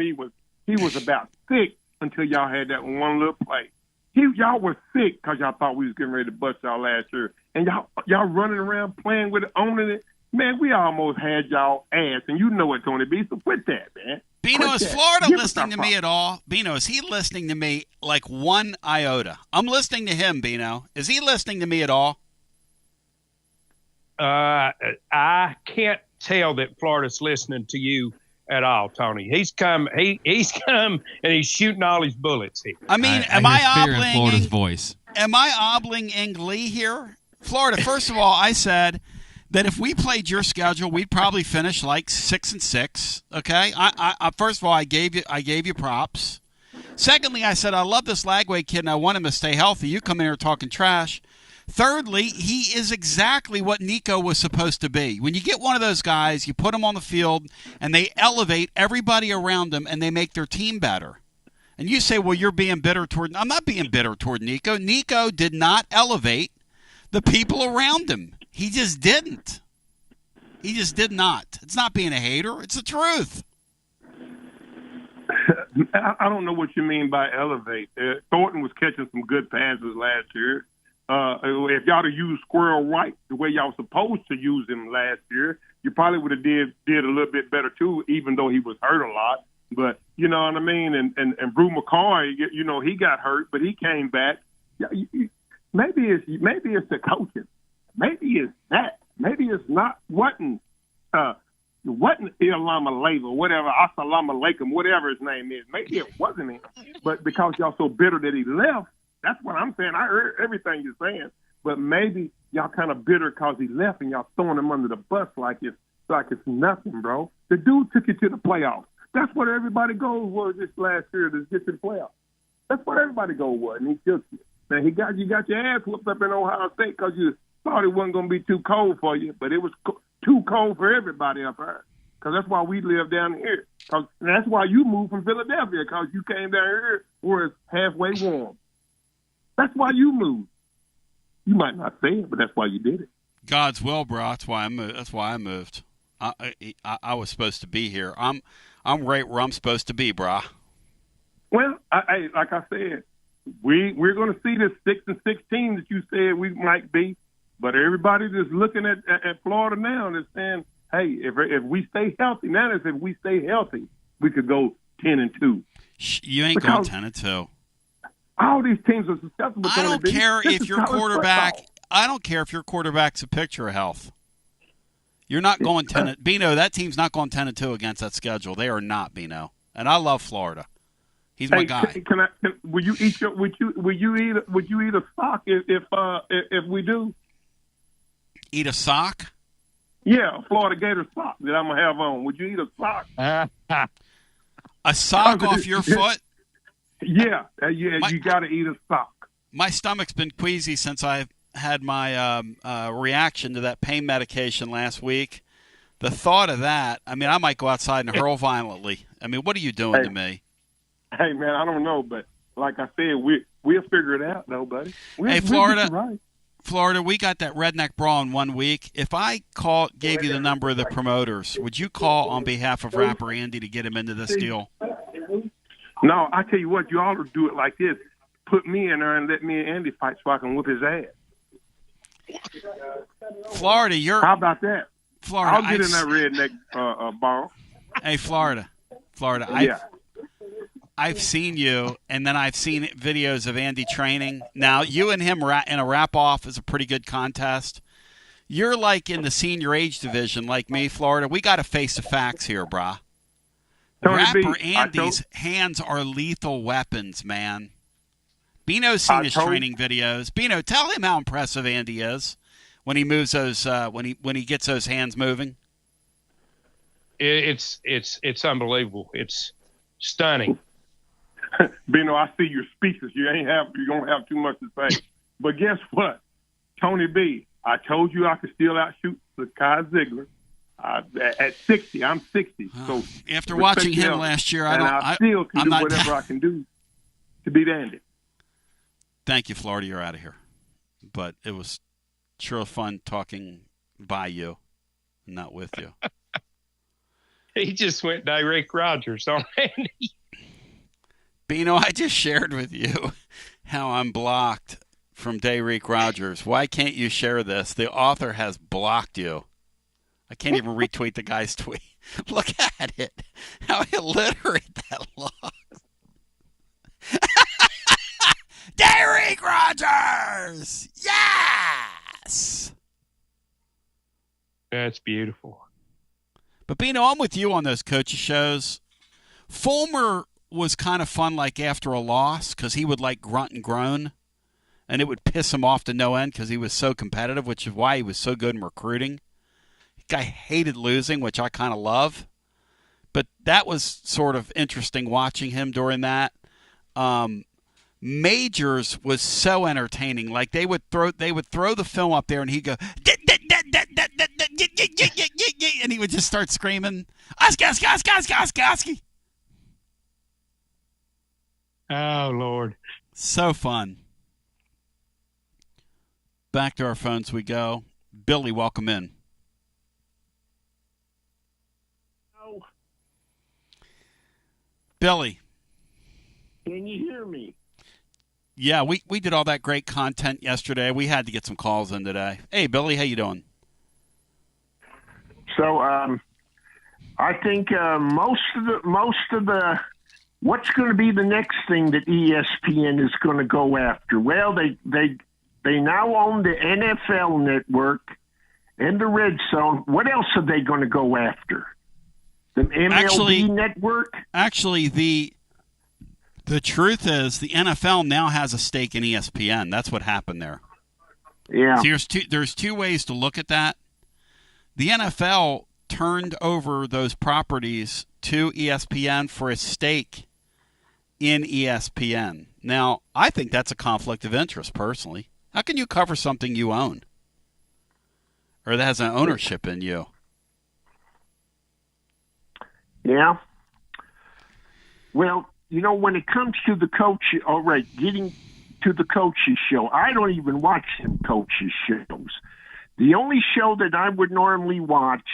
He was about sick until y'all had that one little play. Y'all were sick because y'all thought we was getting ready to bust y'all last year, and y'all running around playing with it, owning it. Man, we almost had y'all ass, and you know it, Tony B. So quit that, man. Bino, is Florida listening to me at all? Bino, is he listening to me like one iota? I'm listening to him, Bino. Is he listening to me at all? I can't tell that Florida's listening to you at all, Tony. He's come and he's shooting all his bullets here. I mean, am I obling Florida's voice? Am I obling in glee here? Florida, first of all, I said that if we played your schedule, we'd probably finish like 6-6. Okay. I first of all, I gave you props. Secondly, I said I love this Lagway kid and I want him to stay healthy. You come in here talking trash. Thirdly, he is exactly what Nico was supposed to be. When you get one of those guys, you put them on the field, and they elevate everybody around them, and they make their team better. And you say, well, you're being bitter toward – I'm not being bitter toward Nico. Nico did not elevate the people around him. He just didn't. He just did not. It's not being a hater. It's the truth. I don't know what you mean by elevate. Thornton was catching some good passes last year. If y'all had used Squirrel White the way y'all supposed to use him last year, you probably would have did a little bit better too, even though he was hurt a lot. But you know what I mean. And Brew McCoy, he got hurt, but he came back. Maybe it's the coaching. Maybe it's that. Maybe it's not wasn't Ilama Leva, whatever, Assalamu Alaikum, whatever his name is. Maybe it wasn't him, but because y'all so bitter that he left. That's what I'm saying. I heard everything you're saying, but maybe y'all kind of bitter because he left and y'all throwing him under the bus like it's nothing, bro. The dude took you to the playoffs. That's what everybody goal was this last year to get to the playoffs. That's what everybody goal was, and he took you. Now you got your ass whooped up in Ohio State because you thought it wasn't going to be too cold for you, but it was too cold for everybody up there. Because that's why we live down here. And that's why you moved from Philadelphia, because you came down here where it's halfway warm. That's why you moved. You might not say it, but that's why you did it. God's will, bro. That's why I moved. I was supposed to be here. I'm right where I'm supposed to be, bro. Well, like I said, we're going to see this 6-6 team that you said we might be, but everybody's just looking at Florida now and they're saying, hey, if we stay healthy, now if we stay healthy, we could go 10-2. You ain't going 10-2. All these teams are susceptible. I don't care if your quarterback. I don't care if your quarterback's a picture of health. You're not going 10. Bino, that team's not going 10-2 against that schedule. They are not, Bino. And I love Florida. He's my guy. Will you eat a sock if we do? Eat a sock? Yeah, a Florida Gator sock that I'm gonna have on. Would you eat a sock? A sock off your foot? Yeah, you got to eat a sock. My stomach's been queasy since I had my reaction to that pain medication last week. The thought of that, I mean, I might go outside and hurl violently. I mean, what are you doing to me? Hey, man, I don't know, but like I said, we'll figure it out, though, buddy. Hey, Florida, Florida, we got that redneck brawl in 1 week. If I gave you the number of the promoters, would you call on behalf of rapper Andy to get him into this deal? No, I tell you what, you ought to do it like this. Put me in there and let me and Andy fight so I can whip his ass. Florida, How about that? Florida, I'll get in that redneck ball. Hey, Florida, Yeah. I've seen you, and then I've seen videos of Andy training. Now, you and him in a wrap-off is a pretty good contest. You're like in the senior age division like me, Florida. We got to face the facts here, brah. Rapper Andy's hands are lethal weapons, man. Bino's seen his training videos. Bino, tell him how impressive Andy is when he moves those when he gets those hands moving. It's unbelievable. It's stunning. Bino, I see your speeches. You don't have too much to say. But guess what, Tony B? I told you I could still outshoot Kai Ziegler. At 60, I'm 60. So after watching him last year, I still can do whatever I can do to beat Andy. Thank you, Florida. You're out of here. But it was sure fun talking by you, not with you. He just went Derek Rogers on Andy. Bino, I just shared with you how I'm blocked from Derek Rogers. Why can't you share this? The author has blocked you. I can't even retweet the guy's tweet. Look at it. How illiterate that looks. Derek Rogers! Yes! That's beautiful. But, Bino, I'm with you on those coaches shows. Fulmer was kind of fun like after a loss because he would like grunt and groan, and it would piss him off to no end because he was so competitive, which is why he was so good in recruiting. Guy hated losing, which I kind of love. But that was sort of interesting watching him during that. Majors was so entertaining. Like they would throw the film up there and he'd go, and he would just start screaming, Oski. Oh, Lord. So fun. Back to our phones we go. Billy, welcome in. Billy. Can you hear me? Yeah, we did all that great content yesterday. We had to get some calls in today. Hey, Billy, how you doing? So, I think most of the what's going to be the next thing that ESPN is going to go after? Well, they now own the NFL Network and the Red Zone. What else are they going to go after? The MLB Network? Actually, the truth is the NFL now has a stake in ESPN. That's what happened there. Yeah. So there's two ways to look at that. The NFL turned over those properties to ESPN for a stake in ESPN. Now, I think that's a conflict of interest, personally. How can you cover something you own or that has an ownership in you? Yeah. Well, you know, when it comes to the coach, all right, getting to the coaches show, I don't even watch them coaches shows. The only show that I would normally watch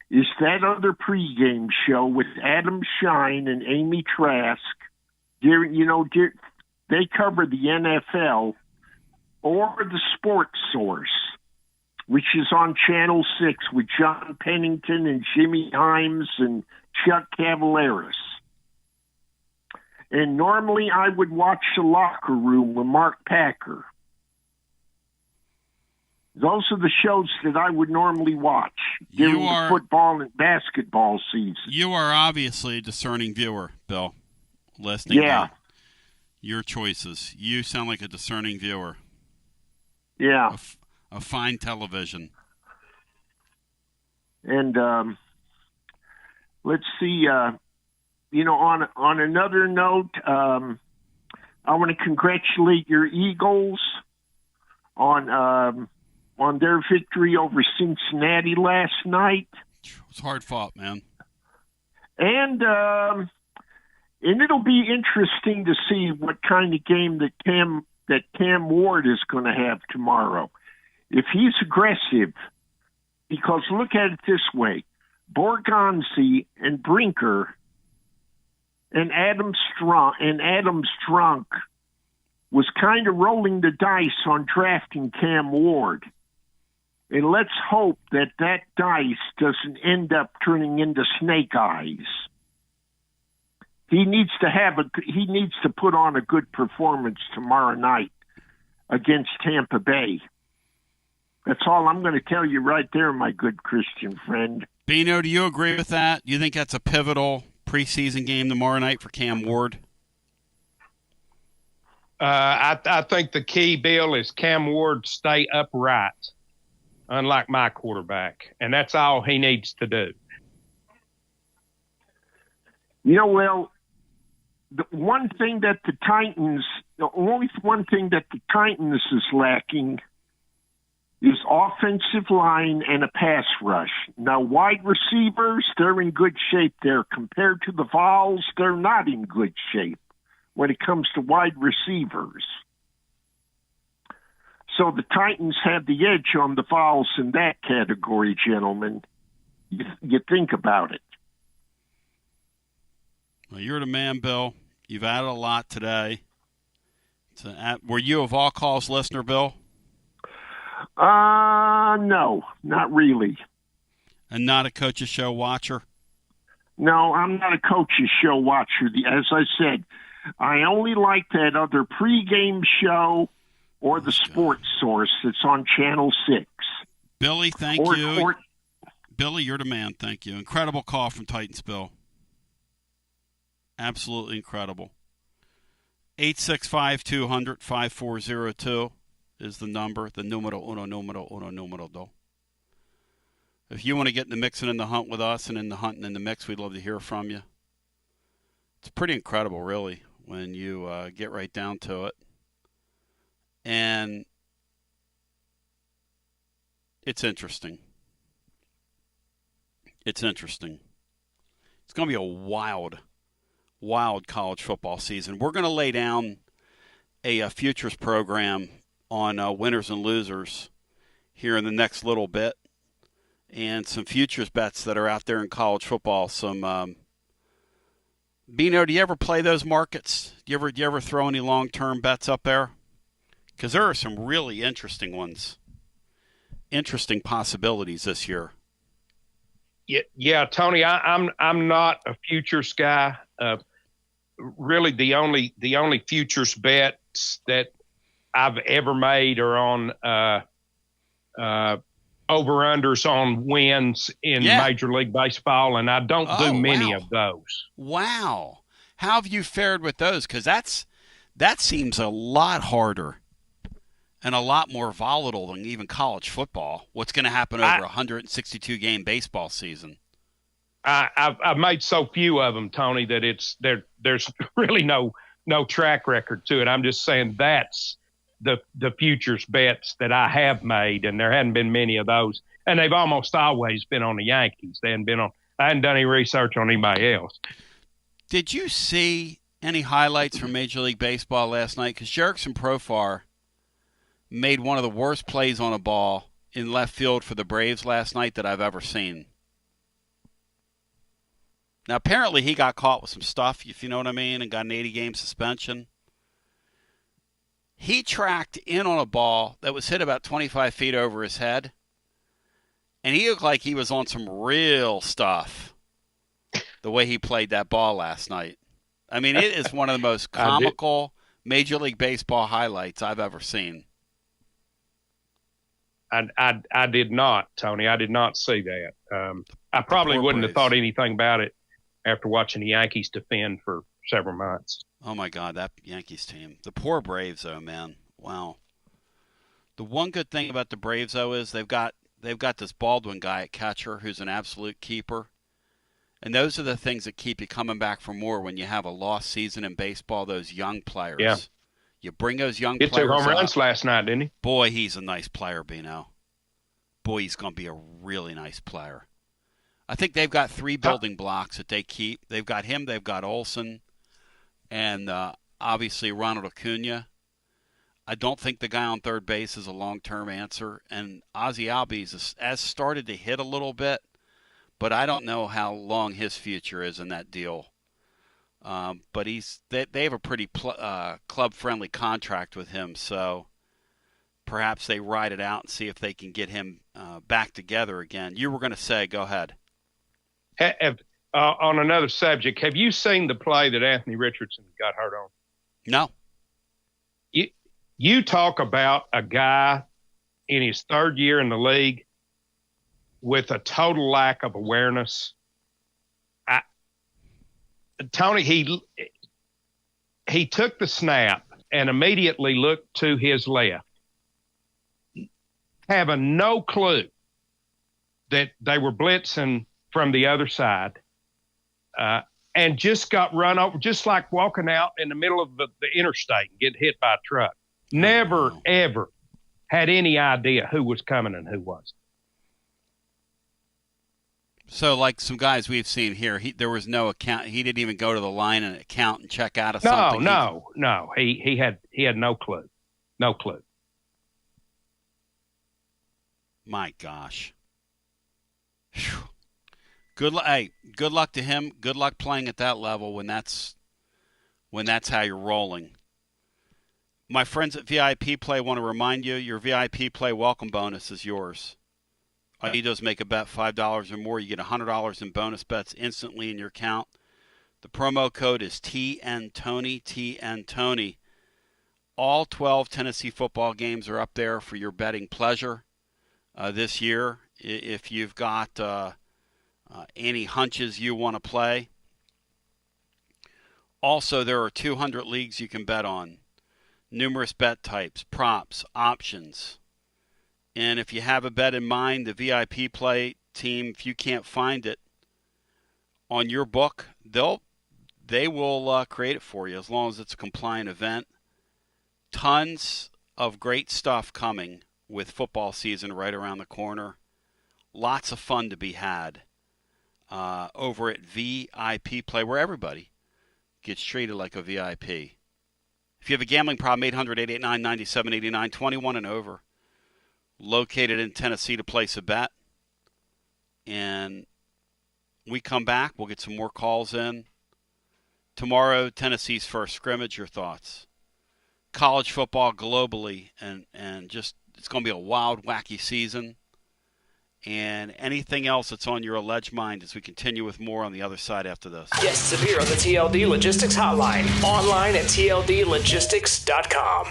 is that other pregame show with Adam Shine and Amy Trask. That they cover the NFL or the Sports Source, which is on Channel 6 with John Pennington and Jimmy Himes and Chuck Cavaleris. And normally I would watch The Locker Room with Mark Packer. Those are the shows that I would normally watch during the football and basketball season. You are obviously a discerning viewer, Bill, listening to your choices. You sound like a discerning viewer. Yeah. A fine television. And let's see, on another note, I want to congratulate your Eagles on their victory over Cincinnati last night. It was hard fought, man. And it'll be interesting to see what kind of game that Cam Ward is going to have tomorrow. If he's aggressive, because look at it this way, Borgonzi and Brinker and Adam Strunk was kind of rolling the dice on drafting Cam Ward. And let's hope that dice doesn't end up turning into snake eyes. He needs to put on a good performance tomorrow night against Tampa Bay. That's all I'm going to tell you right there, my good Christian friend. Bino, do you agree with that? Do you think that's a pivotal preseason game tomorrow night for Cam Ward? I think the key, Bill, is Cam Ward stay upright, unlike my quarterback, and that's all he needs to do. The only thing that the Titans is lacking is offensive line and a pass rush. Now, wide receivers, they're in good shape there. Compared to the Vols, they're not in good shape when it comes to wide receivers. So the Titans have the edge on the Vols in that category, gentlemen. You think about it. Well, you're the man, Bill. You've added a lot today. Were you a Vol Calls listener, Bill? No, not really. And not a Coach's Show watcher? No, I'm not a Coach's Show watcher. As I said, I only like that other pregame show or the Sports Source that's on Channel 6. Billy, thank you. Billy, you're the man. Thank you. Incredible call from Titans, Bill. Absolutely incredible. 865-200-5402 is the number. The numero do. If you want to get in the mix and in the hunt with us and in the hunt and in the mix, we'd love to hear from you. It's pretty incredible, really, when you get right down to it. And it's interesting. It's interesting. It's going to be a wild college football season. We're going to lay down a futures program on winners and losers here in the next little bit, and some futures bets that are out there in college football. Some Bino, do you ever play those markets? Do you ever throw any long-term bets up there? Because there are some really interesting ones, interesting possibilities this year. Yeah, Tony, I'm not a futures guy. Really, the only futures bets that I've ever made are on over-unders on wins in Major League Baseball, and I don't do many of those. Wow. How have you fared with those? Because that seems a lot harder and a lot more volatile than even college football. What's going to happen over a 162-game baseball season? I've made so few of them, Tony, that there's really no track record to it. I'm just saying that's the futures bets that I have made, and there hadn't been many of those. And they've almost always been on the Yankees. I hadn't done any research on anybody else. Did you see any highlights from Major League Baseball last night? Because Jerickson Profar made one of the worst plays on a ball in left field for the Braves last night that I've ever seen. Now, apparently he got caught with some stuff, if you know what I mean, and got an 80-game suspension. He tracked in on a ball that was hit about 25 feet over his head, and he looked like he was on some real stuff the way he played that ball last night. I mean, it is one of the most comical Major League Baseball highlights I've ever seen. I did not, Tony. I did not see that. I probably wouldn't have thought anything about it after watching the Yankees defend for several months. Oh, my God, that Yankees team. The poor Braves, though, man. Wow. The one good thing about the Braves, though, is they've got this Baldwin guy at catcher who's an absolute keeper. And those are the things that keep you coming back for more when you have a lost season in baseball, those young players. Yeah. You bring those young players up. He took home runs up. last night, didn't he? Boy, he's a nice player, Bino. Boy, he's going to be a really nice player. I think they've got 3 building blocks that they keep. They've got him, they've got Olsen, and obviously Ronald Acuna. I don't think the guy on third base is a long-term answer. And Ozzie Albies has started to hit a little bit, but I don't know how long his future is in that deal. But they have a pretty club-friendly contract with him, so perhaps they ride it out and see if they can get him back together again. You were going to say, go ahead. On another subject, have you seen the play that Anthony Richardson got hurt on? No. You talk about a guy in his 3rd year in the league with a total lack of awareness. Tony, he took the snap and immediately looked to his left, having no clue that they were blitzing from the other side, and just got run over, just like walking out in the middle of the interstate and getting hit by a truck. Never, ever had any idea who was coming and who wasn't. So, like some guys we've seen here, there was no account. He didn't even go to the line and account and check out of something. No. He had no clue. No clue. My gosh. Whew. Good luck to him. Good luck playing at that level when that's how you're rolling. My friends at VIP Play want to remind you, your VIP Play welcome bonus is yours. All you do is make a bet $5 or more. You get $100 in bonus bets instantly in your account. The promo code is TNTony, TNTony. All 12 Tennessee football games are up there for your betting pleasure this year. If you've got any hunches you want to play. Also, there are 200 leagues you can bet on. Numerous bet types, props, options. And if you have a bet in mind, the VIP Play team, if you can't find it on your book, they will create it for you as long as it's a compliant event. Tons of great stuff coming with football season right around the corner. Lots of fun to be had over at VIP Play, where everybody gets treated like a VIP. If you have a gambling problem, 800-889-9789, 21 and over. Located in Tennessee to place a bet. And we come back, we'll get some more calls in. Tomorrow, Tennessee's first scrimmage. Your thoughts? College football globally, and just it's going to be a wild, wacky season. And anything else that's on your alleged mind as we continue with more on the other side after this. Guests appear on the TLD Logistics Hotline. Online at tldlogistics.com.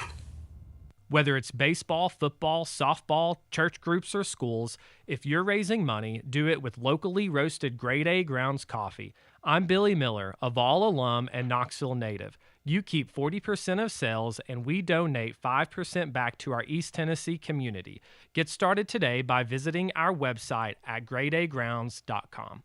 Whether it's baseball, football, softball, church groups, or schools, if you're raising money, do it with locally roasted Grade A Grounds coffee. I'm Billy Miller, a Vol alum and Knoxville native. You keep 40% of sales, and we donate 5% back to our East Tennessee community. Get started today by visiting our website at gradeagrounds.com.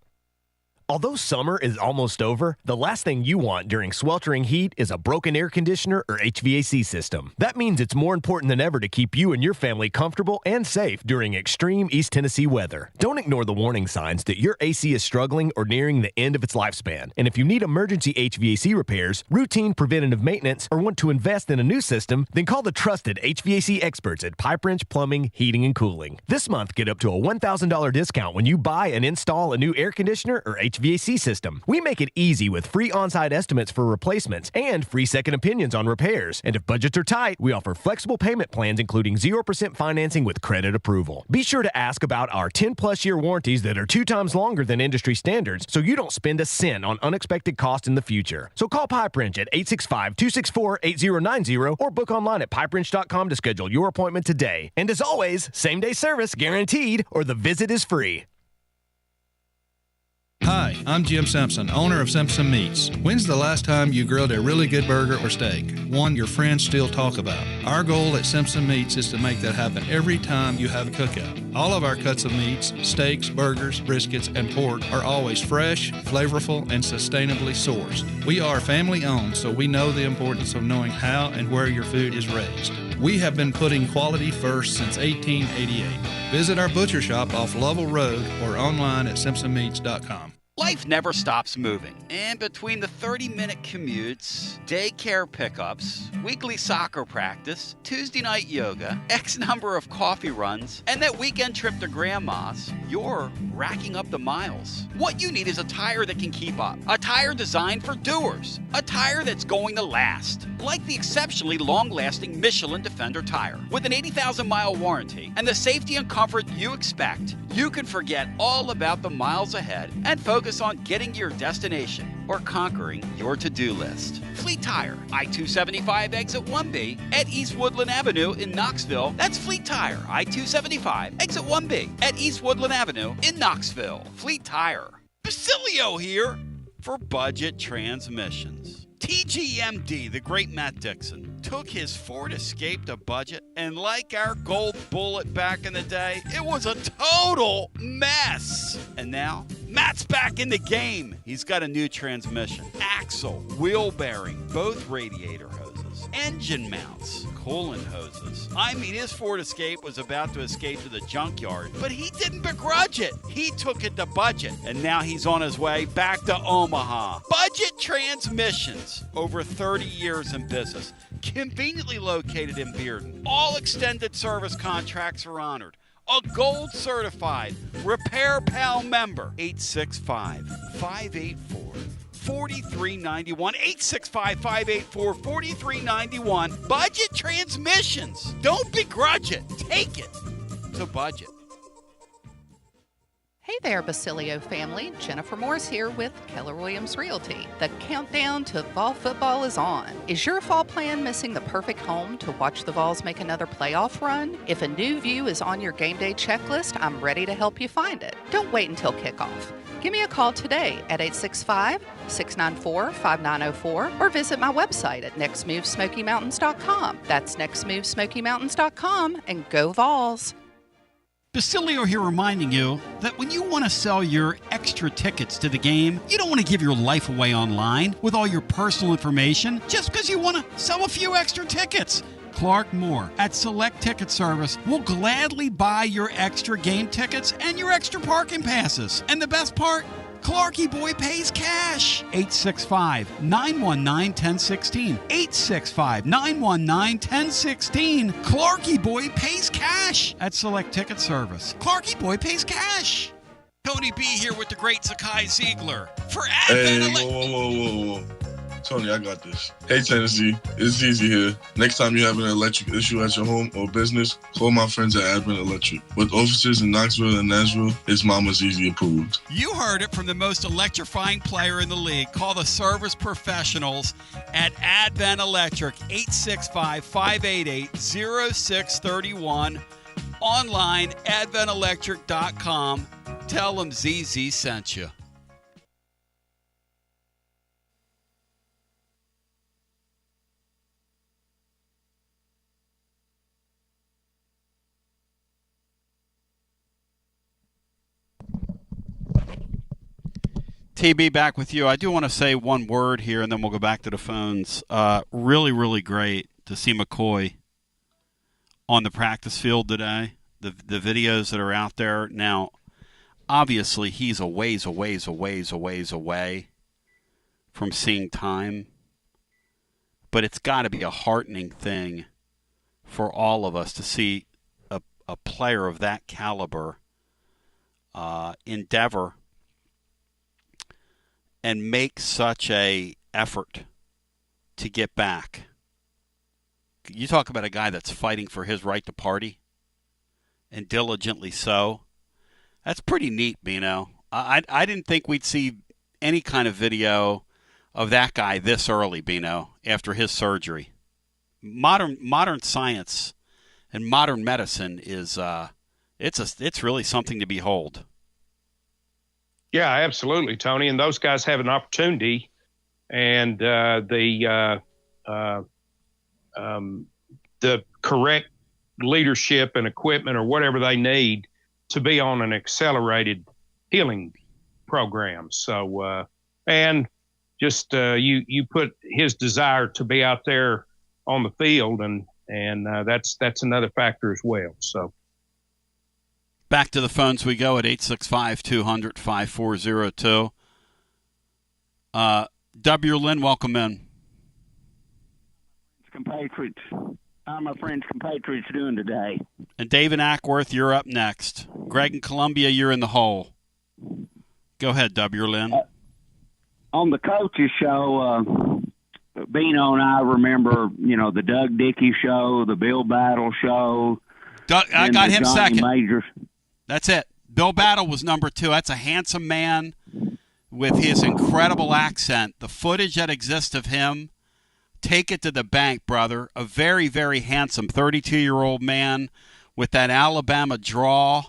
Although summer is almost over, the last thing you want during sweltering heat is a broken air conditioner or HVAC system. That means it's more important than ever to keep you and your family comfortable and safe during extreme East Tennessee weather. Don't ignore the warning signs that your AC is struggling or nearing the end of its lifespan. And if you need emergency HVAC repairs, routine preventative maintenance, or want to invest in a new system, then call the trusted HVAC experts at Pipe Wrench Plumbing, Heating, and Cooling. This month, get up to a $1,000 discount when you buy and install a new air conditioner or HVAC HVAC system. We make it easy with free on-site estimates for replacements and free second opinions on repairs. And if budgets are tight, we offer flexible payment plans including 0% financing with credit approval. Be sure to ask about our 10-plus year warranties that are 2 times longer than industry standards so you don't spend a cent on unexpected costs in the future. So call Pipe Wrench at 865-264-8090 or book online at pipewrench.com to schedule your appointment today. And as always, same-day service guaranteed or the visit is free. Hi, I'm Jim Simpson, owner of Simpson Meats. When's the last time you grilled a really good burger or steak? One your friends still talk about. Our goal at Simpson Meats is to make that happen every time you have a cookout. All of our cuts of meats, steaks, burgers, briskets, and pork are always fresh, flavorful, and sustainably sourced. We are family owned, so we know the importance of knowing how and where your food is raised. We have been putting quality first since 1888. Visit our butcher shop off Lovell Road or online at simpsonmeats.com. Life never stops moving, and between the 30-minute commutes, daycare pickups, weekly soccer practice, Tuesday night yoga, X number of coffee runs, and that weekend trip to Grandma's, you're racking up the miles. What you need is a tire that can keep up, a tire designed for doers, a tire that's going to last, like the exceptionally long-lasting Michelin Defender tire. With an 80,000-mile warranty and the safety and comfort you expect, you can forget all about the miles ahead and focus on getting to your destination or conquering your to-do list. Fleet Tire, I-275 exit 1B at East Woodland Avenue in Knoxville. That's Fleet Tire, I-275 exit 1B at East Woodland Avenue in Knoxville. Fleet Tire. Basilio here for Budget Transmissions. TGMD, the great Matt Dixon, took his Ford Escape to budget, and like our Gold Bullet back in the day, it was a total mess. And now, Matt's back in the game. He's got a new transmission, axle, wheel bearing, both radiator hoses, engine mounts, coolant hoses. I mean, his Ford Escape was about to escape to the junkyard, but he didn't begrudge it. He took it to budget, and now he's on his way back to Omaha. Budget Transmissions, over 30 years in business, conveniently located in Bearden. All extended service contracts are honored. A gold certified Repair Pal member. 865-584-4391. 865-584-4391. Budget Transmissions. Don't begrudge it. Take it to budget. Hey there, Basilio family. Jennifer Morse here with Keller Williams Realty. The countdown to fall football is on. Is your fall plan missing the perfect home to watch the Vols make another playoff run? If a new view is on your game day checklist, I'm ready to help you find it. Don't wait until kickoff. Give me a call today at 865-694-5904 or visit my website at nextmovesmokymountains.com. That's nextmovesmokymountains.com, and go Vols. Basilio here reminding you that when you want to sell your extra tickets to the game, you don't want to give your life away online with all your personal information just because you want to sell a few extra tickets. Clark Moore at Select Ticket Service will gladly buy your extra game tickets and your extra parking passes. And the best part? Clarky Boy pays cash. 865-919-1016. 865-919-1016. Clarky Boy pays cash at Select Ticket Service. Clarky Boy pays cash. Tony B here with the great Zakai Ziegler for Advent. Hey, whoa. Tony, I got this. Hey, Tennessee, it's Easy here. Next time you have an electric issue at your home or business, call my friends at Advent Electric. With offices in Knoxville and Nashville, it's Mama's Easy approved. You heard it from the most electrifying player in the league. Call the service professionals at Advent Electric, 865-588-0631. Online, adventelectric.com. Tell them ZZ sent you. TB, back with you. I do want to say one word here, and then we'll go back to the phones. Really, really great to see McCoy on the practice field today. The videos that are out there. Now, obviously, he's a ways away from seeing time. But it's got to be a heartening thing for all of us to see a player of that caliber endeavor and make such a effort to get back. You talk about a guy that's fighting for his right to party, and diligently so. That's pretty neat, Bino. I didn't think we'd see any kind of video of that guy this early, Bino, after his surgery. Modern science and modern medicine is it's really something to behold. Yeah, absolutely, Tony. And those guys have an opportunity, and the correct leadership and equipment or whatever they need to be on an accelerated healing program. So, and just you put his desire to be out there on the field, and that's another factor as well. So. Back to the phones we go at 865-200-5402. W. Lynn, welcome in. Compatriots. How are my friends compatriots doing today? And David Ackworth, you're up next. Greg in Columbia, you're in the hole. Go ahead, W. Lynn. On the coaches show, Bino and I remember, the Doug Dickey show, the Bill Battle show. I got him Johnny second. Majors. That's it. Bill Battle was number 2. That's a handsome man with his incredible accent. The footage that exists of him, take it to the bank, brother. A very, very handsome 32-year-old man with that Alabama draw.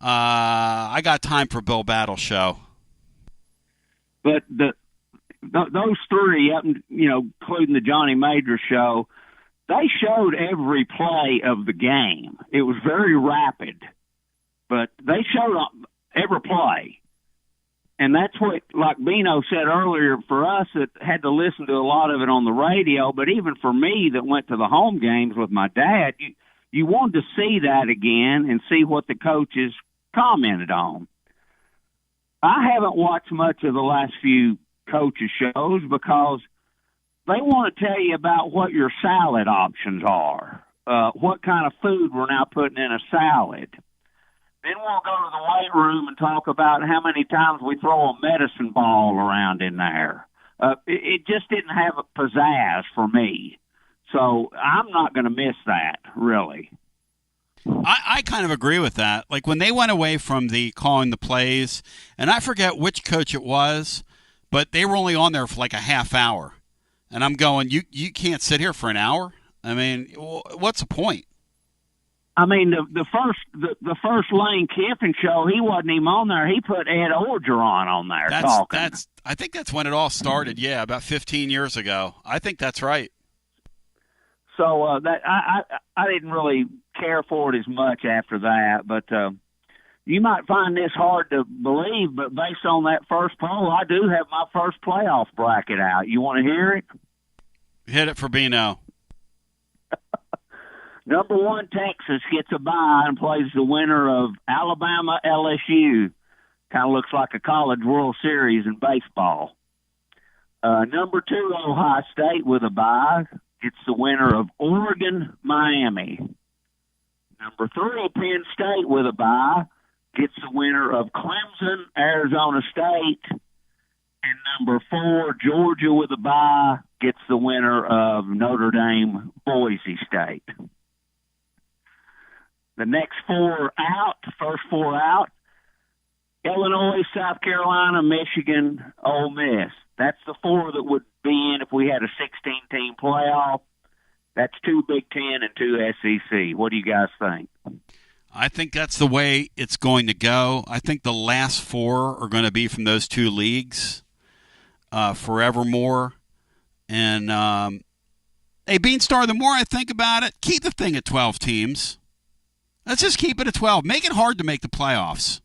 I got time for Bill Battle show. But those three, including the Johnny Majors show, they showed every play of the game. It was very rapid, but they showed every play. And that's what, like Bino said earlier, for us that had to listen to a lot of it on the radio, but even for me that went to the home games with my dad, you wanted to see that again and see what the coaches commented on. I haven't watched much of the last few coaches' shows because they want to tell you about what your salad options are, what kind of food we're now putting in a salad. Then we'll go to the weight room and talk about how many times we throw a medicine ball around in there. It just didn't have a pizzazz for me. So I'm not going to miss that, really. I kind of agree with that. Like when they went away from the calling the plays, and I forget which coach it was, but they were only on there for like a half hour. And I'm going, you can't sit here for an hour? I mean, what's the point? I mean, the first Lane Kiffin show, he wasn't even on there. He put Ed Orgeron on there talking. I think that's when it all started. Yeah, about 15 years ago. I think that's right. So that I didn't really care for it as much after that. But you might find this hard to believe, but based on that first poll, I do have my first playoff bracket out. You want to hear it? Hit it for Bino. Number 1, Texas gets a bye and plays the winner of Alabama LSU. Kind of looks like a college World Series in baseball. Number 2, Ohio State with a bye gets the winner of Oregon Miami. Number 3, Penn State with a bye gets the winner of Clemson Arizona State. And number 4, Georgia with a bye gets the winner of Notre Dame Boise State. The next 4 out, the first 4 out, Illinois, South Carolina, Michigan, Ole Miss. That's the 4 that would be in if we had a 16-team playoff. That's 2 Big Ten and 2 SEC. What do you guys think? I think that's the way it's going to go. I think the last 4 are going to be from those 2 leagues forevermore. And, hey, Beanstar, the more I think about it, keep the thing at 12 teams. Let's just keep it at 12. Make it hard to make the playoffs.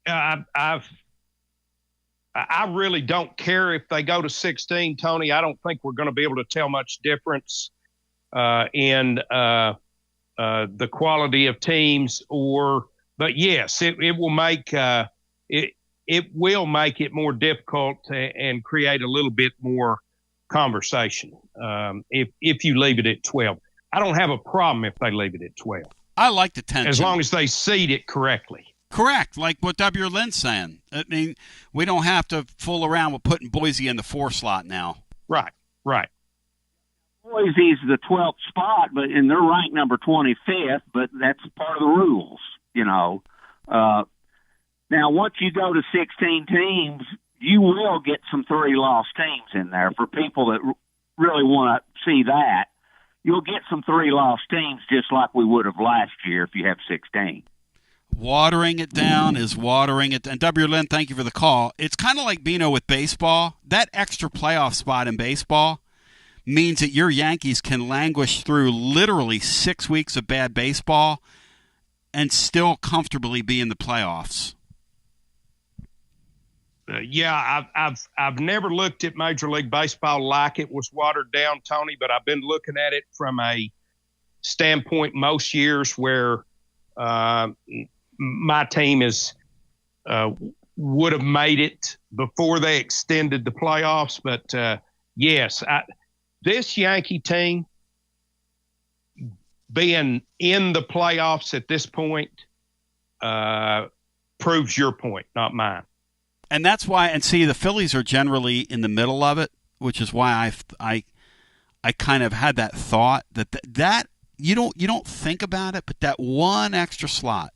I really don't care if they go to 16, Tony. I don't think we're going to be able to tell much difference in the quality of teams. But yes, it will make it will make it more difficult and create a little bit more conversation if you leave it at 12. I don't have a problem if they leave it at 12. I like the tension. As long as they seed it correctly. Correct, like what W. Lynn's saying. I mean, we don't have to fool around with putting Boise in the 4 slot now. Right. Boise's the 12th spot, and they're ranked number 25th, but that's part of the rules, Now, once you go to 16 teams, you will get some 3-loss teams in there for people that really want to see that. You'll get some 3-loss teams just like we would have last year if you have 16. Watering it down is watering it. And W. Lynn, thank you for the call. It's kind of like Bino with baseball. That extra playoff spot in baseball means that your Yankees can languish through literally 6 weeks of bad baseball and still comfortably be in the playoffs. I've never looked at Major League Baseball like it was watered down, Tony, but I've been looking at it from a standpoint most years where my team would have made it before they extended the playoffs. But, yes, this Yankee team being in the playoffs at this point proves your point, not mine. And that's why, and see, the Phillies are generally in the middle of it, which is why I kind of had that thought that you don't think about it, but that one extra slot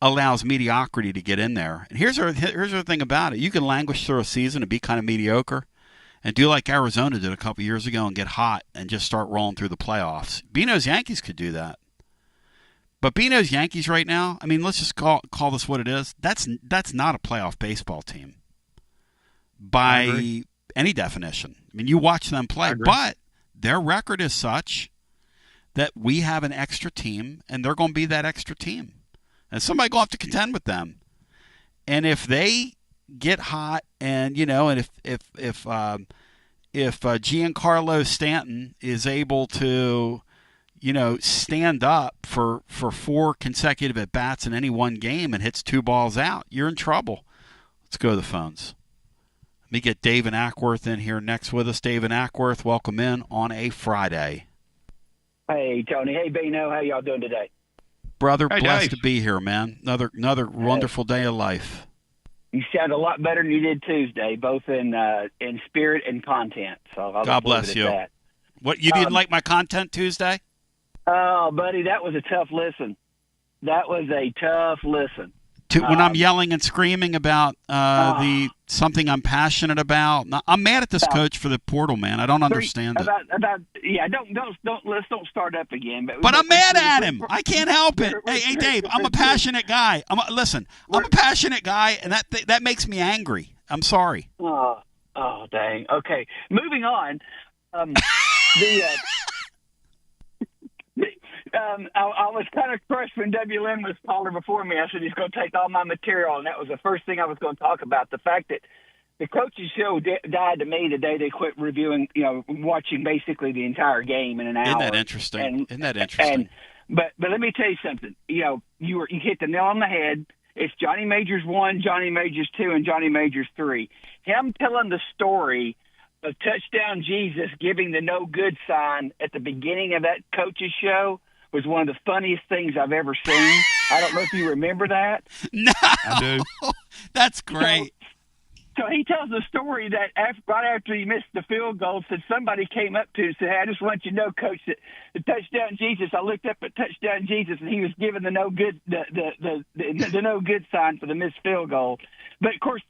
allows mediocrity to get in there. And here's the thing about it: you can languish through a season and be kind of mediocre, and do like Arizona did a couple years ago and get hot and just start rolling through the playoffs. Bino's Yankees could do that. But Bino's Yankees right now, I mean, let's just call this what it is. That's not a playoff baseball team by any definition. I mean, you watch them play, but their record is such that we have an extra team, and they're going to be that extra team. And somebody going to have to contend with them. And if they get hot, and and if Giancarlo Stanton is able to stand up for 4 consecutive at-bats in any one game and hits 2 balls out, you're in trouble. Let's go to the phones. Let me get Dave and Ackworth in here next with us. Dave and Ackworth, welcome in on a Friday. Hey, Tony. Hey, Bino. How y'all doing today? Brother, Hey, blessed Dave. to be here, man. Another wonderful day of life. You sound a lot better than you did Tuesday, both in spirit and content. So I'll God just leave bless it you. at that. What, you didn't like my content Tuesday? Oh, buddy, that was a tough listen. That was a tough listen. When I'm yelling and screaming about something I'm passionate about, I'm mad at this coach for the portal, man. I don't understand it. Let's don't start up again. But I'm mad at him. I can't help it. Hey, Dave, I'm a passionate guy. I'm a passionate guy, and that makes me angry. I'm sorry. Oh, dang. Okay, moving on. I was kind of crushed when W. Lynn was calling before me. I said he's going to take all my material, and that was the first thing I was going to talk about. The fact that the coach's show died to me the day they quit reviewing, watching basically the entire game in an hour. Isn't that interesting? But let me tell you something. You hit the nail on the head. It's Johnny Majors 1, Johnny Majors 2, and Johnny Majors 3. Him telling the story of Touchdown Jesus giving the no good sign at the beginning of that coach's show was one of the funniest things I've ever seen. I don't know if you remember that. No, I do. That's great. So he tells the story that right after he missed the field goal, said somebody came up to him and said, "Hey, I just want you to know, Coach, that the Touchdown Jesus." I looked up at Touchdown Jesus, and he was giving the no good the no good sign for the missed field goal. But of course,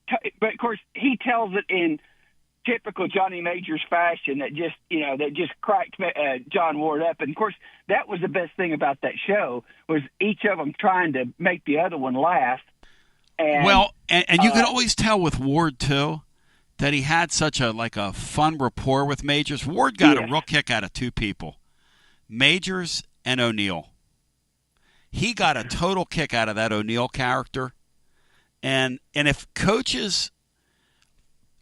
he tells it in typical Johnny Majors fashion that just cracked John Ward up. And of course, that was the best thing about that show, was each of them trying to make the other one laugh. And, you could always tell with Ward too that he had such a fun rapport with Majors. Ward got a real kick out of 2 people, Majors and O'Neal. He got a total kick out of that O'Neal character. And if coaches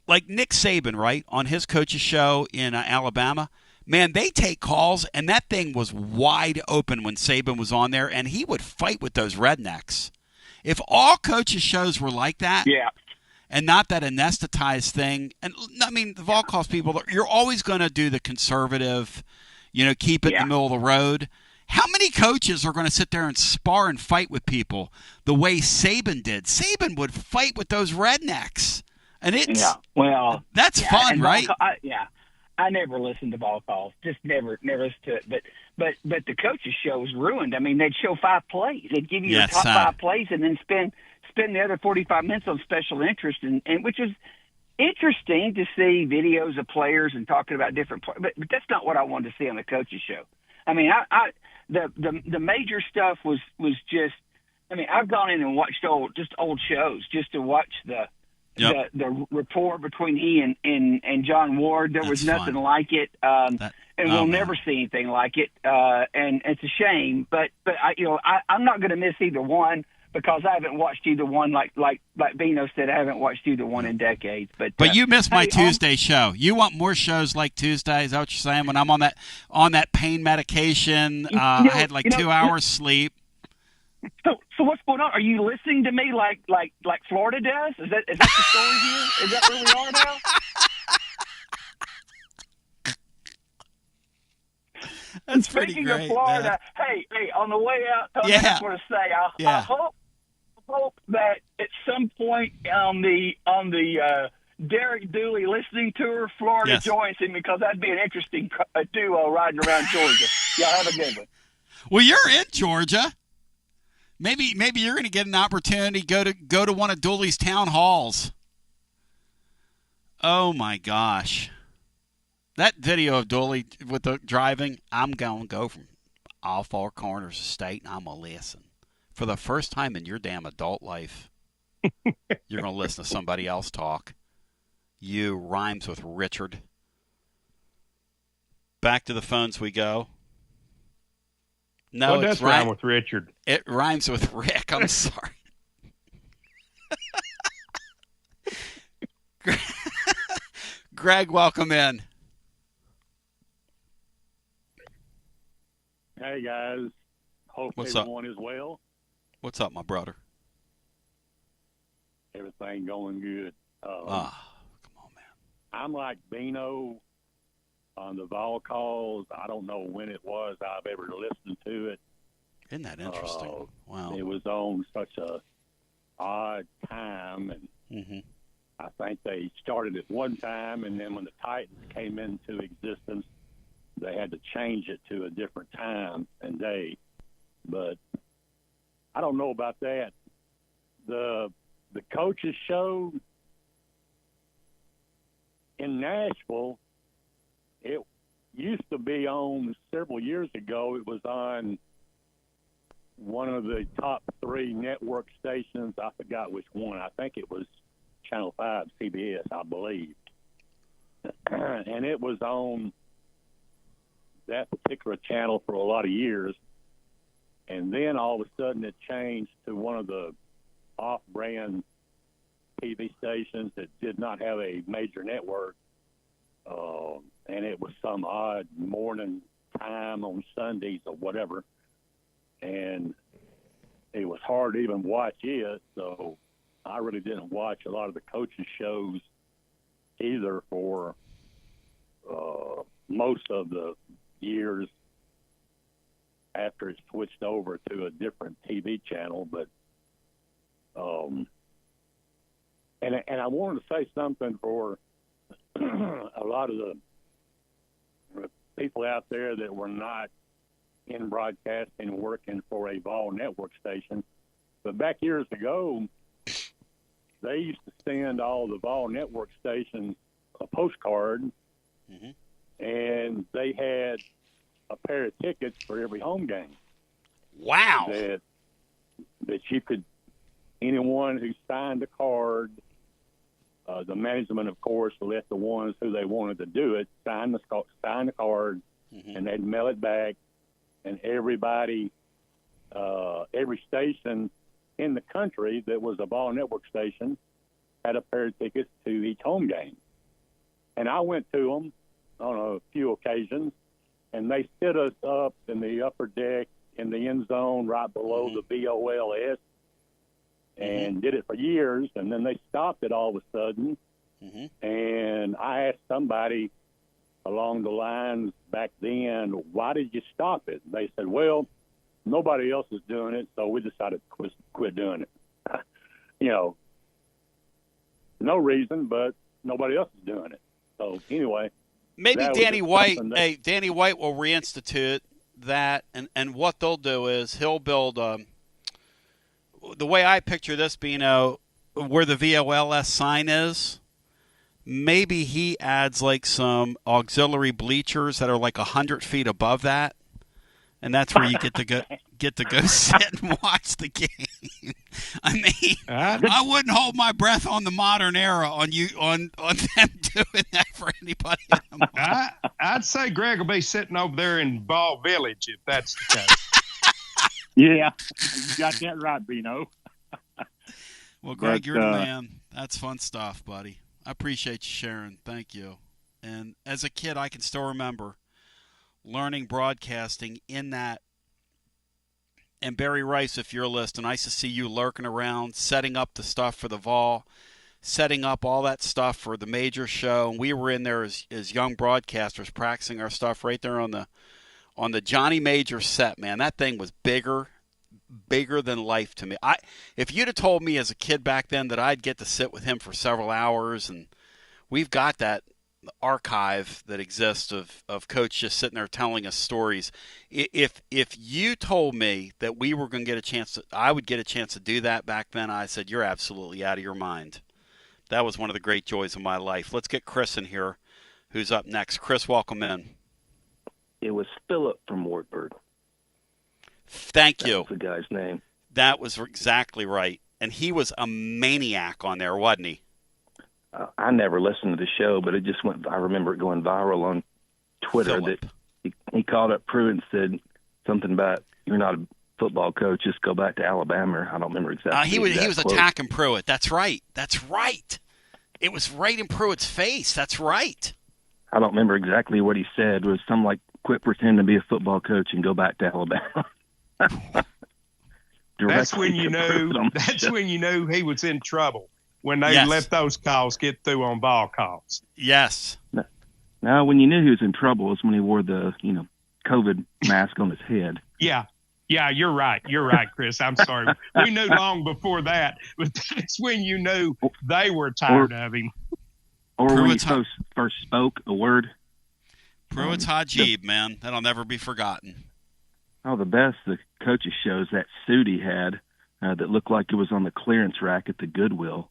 like Nick Saban, right, on his coach's show in Alabama, man, they take calls, and that thing was wide open when Saban was on there, and he would fight with those rednecks. If all coaches' shows were like that, and not that anesthetized thing, and I mean, the Vol calls people, you're always going to do the conservative, keep it in the middle of the road. How many coaches are going to sit there and spar and fight with people the way Saban did? Saban would fight with those rednecks, and that's fun, right? I never listened to ball calls, just never listened to it. But the coaches' show was ruined. I mean, they'd show 5 plays, they'd give you the top 5 plays, and then spend the other 45 minutes on special interest, and which is interesting to see videos of players and talking about different players. But that's not what I wanted to see on the coaches' show. I mean, the major stuff was just. I mean, I've gone in and watched old shows just to watch the rapport between he and John Ward. There was nothing like it, and we'll never see anything like it. And it's a shame, but I'm not going to miss either one because I haven't watched either one. Like Bino said, I haven't watched either one in decades. But you missed my Tuesday show. You want more shows like Tuesday? Is that what you're saying? When I'm on that pain medication, I had 2 hours sleep. So what's going on? Are you listening to me like Florida does? Is that the story here? Is that where we are now? That's pretty great. Speaking of Florida, hey, on the way out, Tony, I just want to say I hope that at some point on the Derek Dooley listening tour, Florida joins him because that'd be an interesting duo riding around Georgia. Y'all have a good one. Well, you're in Georgia. Maybe you're going to get an opportunity to go to one of Dooley's town halls. Oh my gosh, that video of Dooley with the driving. I'm going to go from all 4 corners of the state, and I'm going to listen for the first time in your damn adult life. You're going to listen to somebody else talk. You rhymes with Richard. Back to the phones we go. No, it does rhyme with Richard. It rhymes with Rick. I'm sorry. Greg, welcome in. Hey, guys. Hope everyone is well. What's up, my brother? Everything going good. Come on, man. I'm like Bino on the vol calls. I don't know when it was I've ever listened to it. Isn't that interesting? Wow. It was on such a odd time, and I think they started at one time, and then when the Titans came into existence, they had to change it to a different time and day. But I don't know about that. The coaches show in Nashville, it used to be on several years ago. It was on one of the top 3 network stations. I forgot which one. I think it was Channel 5, CBS, I believe. And it was on that particular channel for a lot of years. And then all of a sudden it changed to one of the off-brand TV stations that did not have a major network. And it was some odd morning time on Sundays or whatever. And it was hard to even watch it. So I really didn't watch a lot of the coaches' shows either for most of the years after it switched over to a different TV channel. But and I wanted to say something for a lot of the people out there that were not in broadcasting working for a Vol network station. But back years ago, they used to send all the Vol network stations a postcard, and they had a pair of tickets for every home game. Wow. That you could, anyone who signed the card, the management, of course, let the ones who they wanted to do it sign the card, and they'd mail it back. And everybody, every station in the country that was a Vol network station had a pair of tickets to each home game. And I went to them on a few occasions, and they set us up in the upper deck in the end zone right below the BOLS, and did it for years. And then they stopped it all of a sudden. And I asked somebody along the lines back then, why did you stop it? They said, well, nobody else is doing it, so we decided to quit doing it. No reason, but nobody else is doing it. So anyway. Maybe Danny White will reinstitute that, and what they'll do is he'll build the way I picture this, Bino, where the VOLS sign is, maybe he adds like some auxiliary bleachers that are like 100 feet above that, and that's where you get to go sit and watch the game. I mean, I wouldn't hold my breath on the modern era on them doing that for anybody. I'd say Greg will be sitting over there in Ball Village if that's the case. Yeah, you got that right, Bino. Well, Greg, you're the man. That's fun stuff, buddy. I appreciate you sharing. Thank you. And as a kid, I can still remember learning broadcasting in that. And Barry Rice, if you're listening, I used to see you lurking around, setting up the stuff for the Vol, setting up all that stuff for the major show. And we were in there as young broadcasters practicing our stuff right there on the Johnny Major set, man. That thing was bigger than life to me. If you'd have told me as a kid back then that I'd get to sit with him for several hours, and we've got that archive that exists of Coach just sitting there telling us stories. If you told me that we were going to get a chance I would get a chance to do that back then, I said, you're absolutely out of your mind. That was one of the great joys of my life. Let's get Chris in here, who's up next. Chris, welcome in. It was Philip from Wartburg. Thank you. That was the guy's name. That was exactly right. And he was a maniac on there, wasn't he? I never listened to the show, but it just I remember it going viral on Twitter. Phillip. That he called up Pruitt and said something about, you're not a football coach, just go back to Alabama. I don't remember exactly. He was attacking Pruitt. That's right. That's right. It was right in Pruitt's face. That's right. I don't remember exactly what he said. It was something like, quit pretending to be a football coach and go back to Alabama. That's when you knew he was in trouble, when they let those calls get through on ball calls. Yes. Now, when you knew he was in trouble was when he wore the, COVID mask on his head. Yeah. Yeah, you're right. You're right, Chris. I'm sorry. We knew long before that, but that's when you knew they were tired of him. Or when he first spoke a word. Pruitt's Hajib, man. That'll never be forgotten. Oh, the best, the coaches shows, that suit he had that looked like it was on the clearance rack at the Goodwill.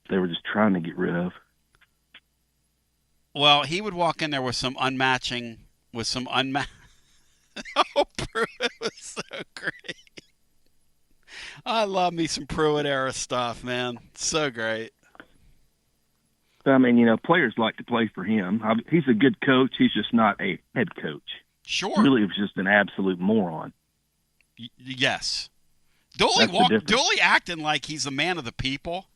They were just trying to get rid of. Well, he would walk in there with some unmatching. Oh, Pruitt was so great. I love me some Pruitt era stuff, man. So great. I mean, players like to play for him. He's a good coach. He's just not a head coach. Sure. Really, he was just an absolute moron. Yes. Dooley acting like he's a man of the people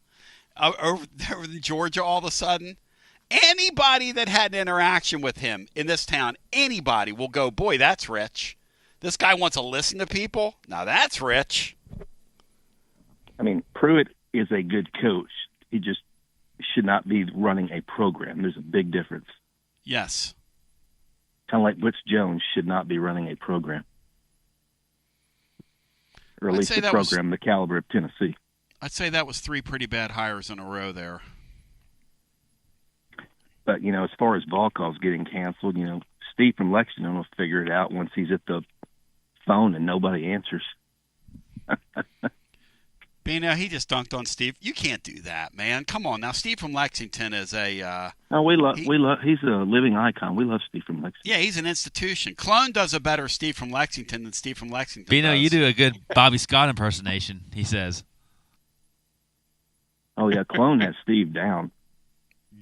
over there in Georgia all of a sudden. Anybody that had an interaction with him in this town, anybody will go, boy, that's rich. This guy wants to listen to people? Now that's rich. I mean, Pruitt is a good coach. He just should not be running a program. There's a big difference. Yes. Kind of like Butch Jones should not be running a program. Or at least a program the caliber of Tennessee. I'd say that was 3 pretty bad hires in a row there. But, as far as ball calls getting canceled, Steve from Lexington will figure it out once he's at the phone and nobody answers. Bino, he just dunked on Steve. You can't do that, man. Come on now. Steve from Lexington is a. He's a living icon. We love Steve from Lexington. Yeah, he's an institution. Clone does a better Steve from Lexington than Steve from Lexington. Bino, you do a good Bobby Scott impersonation. He says. Oh yeah, Clone has Steve down.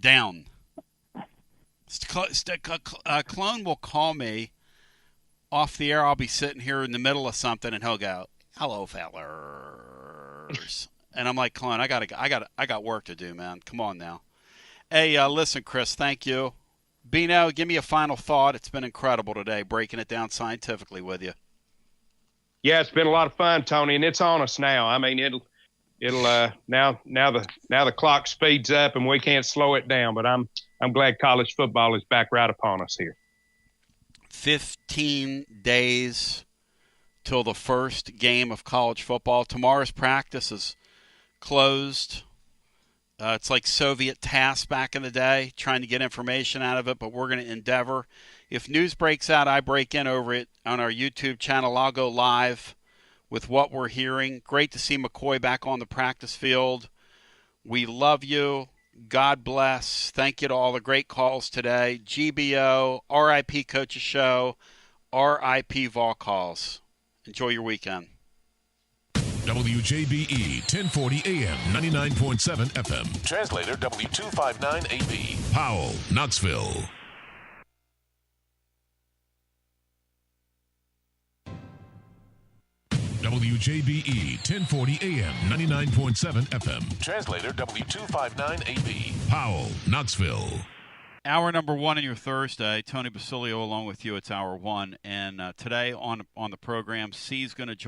Down. Clone will call me off the air. I'll be sitting here in the middle of something, and he'll go, "Hello, fellers," and I'm like, "Clone, I got work to do, man. Come on now." Hey, listen, Chris, thank you. Bino, give me a final thought. It's been incredible today, breaking it down scientifically with you. Yeah, it's been a lot of fun, Tony, and it's on us now. I mean, it'll now the clock speeds up and we can't slow it down. But I'm I'm glad college football is back right upon us here. 15 days till the first game of college football. Tomorrow's practice is closed. It's like Soviet tasks back in the day, trying to get information out of it, but we're going to endeavor. If news breaks out, I break in over it on our YouTube channel. I'll go live with what we're hearing. Great to see McCoy back on the practice field. We love you. God bless. Thank you to all the great calls today. GBO, RIP Coaches Show, RIP Vol Calls. Enjoy your weekend. WJBE 1040 AM 99.7 FM. Translator W259AB. Powell, Knoxville. WJBE 1040 AM 99.7 FM. Translator W259AB. Powell, Knoxville. Hour number one on your Thursday. Tony Basilio along with you. It's hour one. And today on the program, C's going to join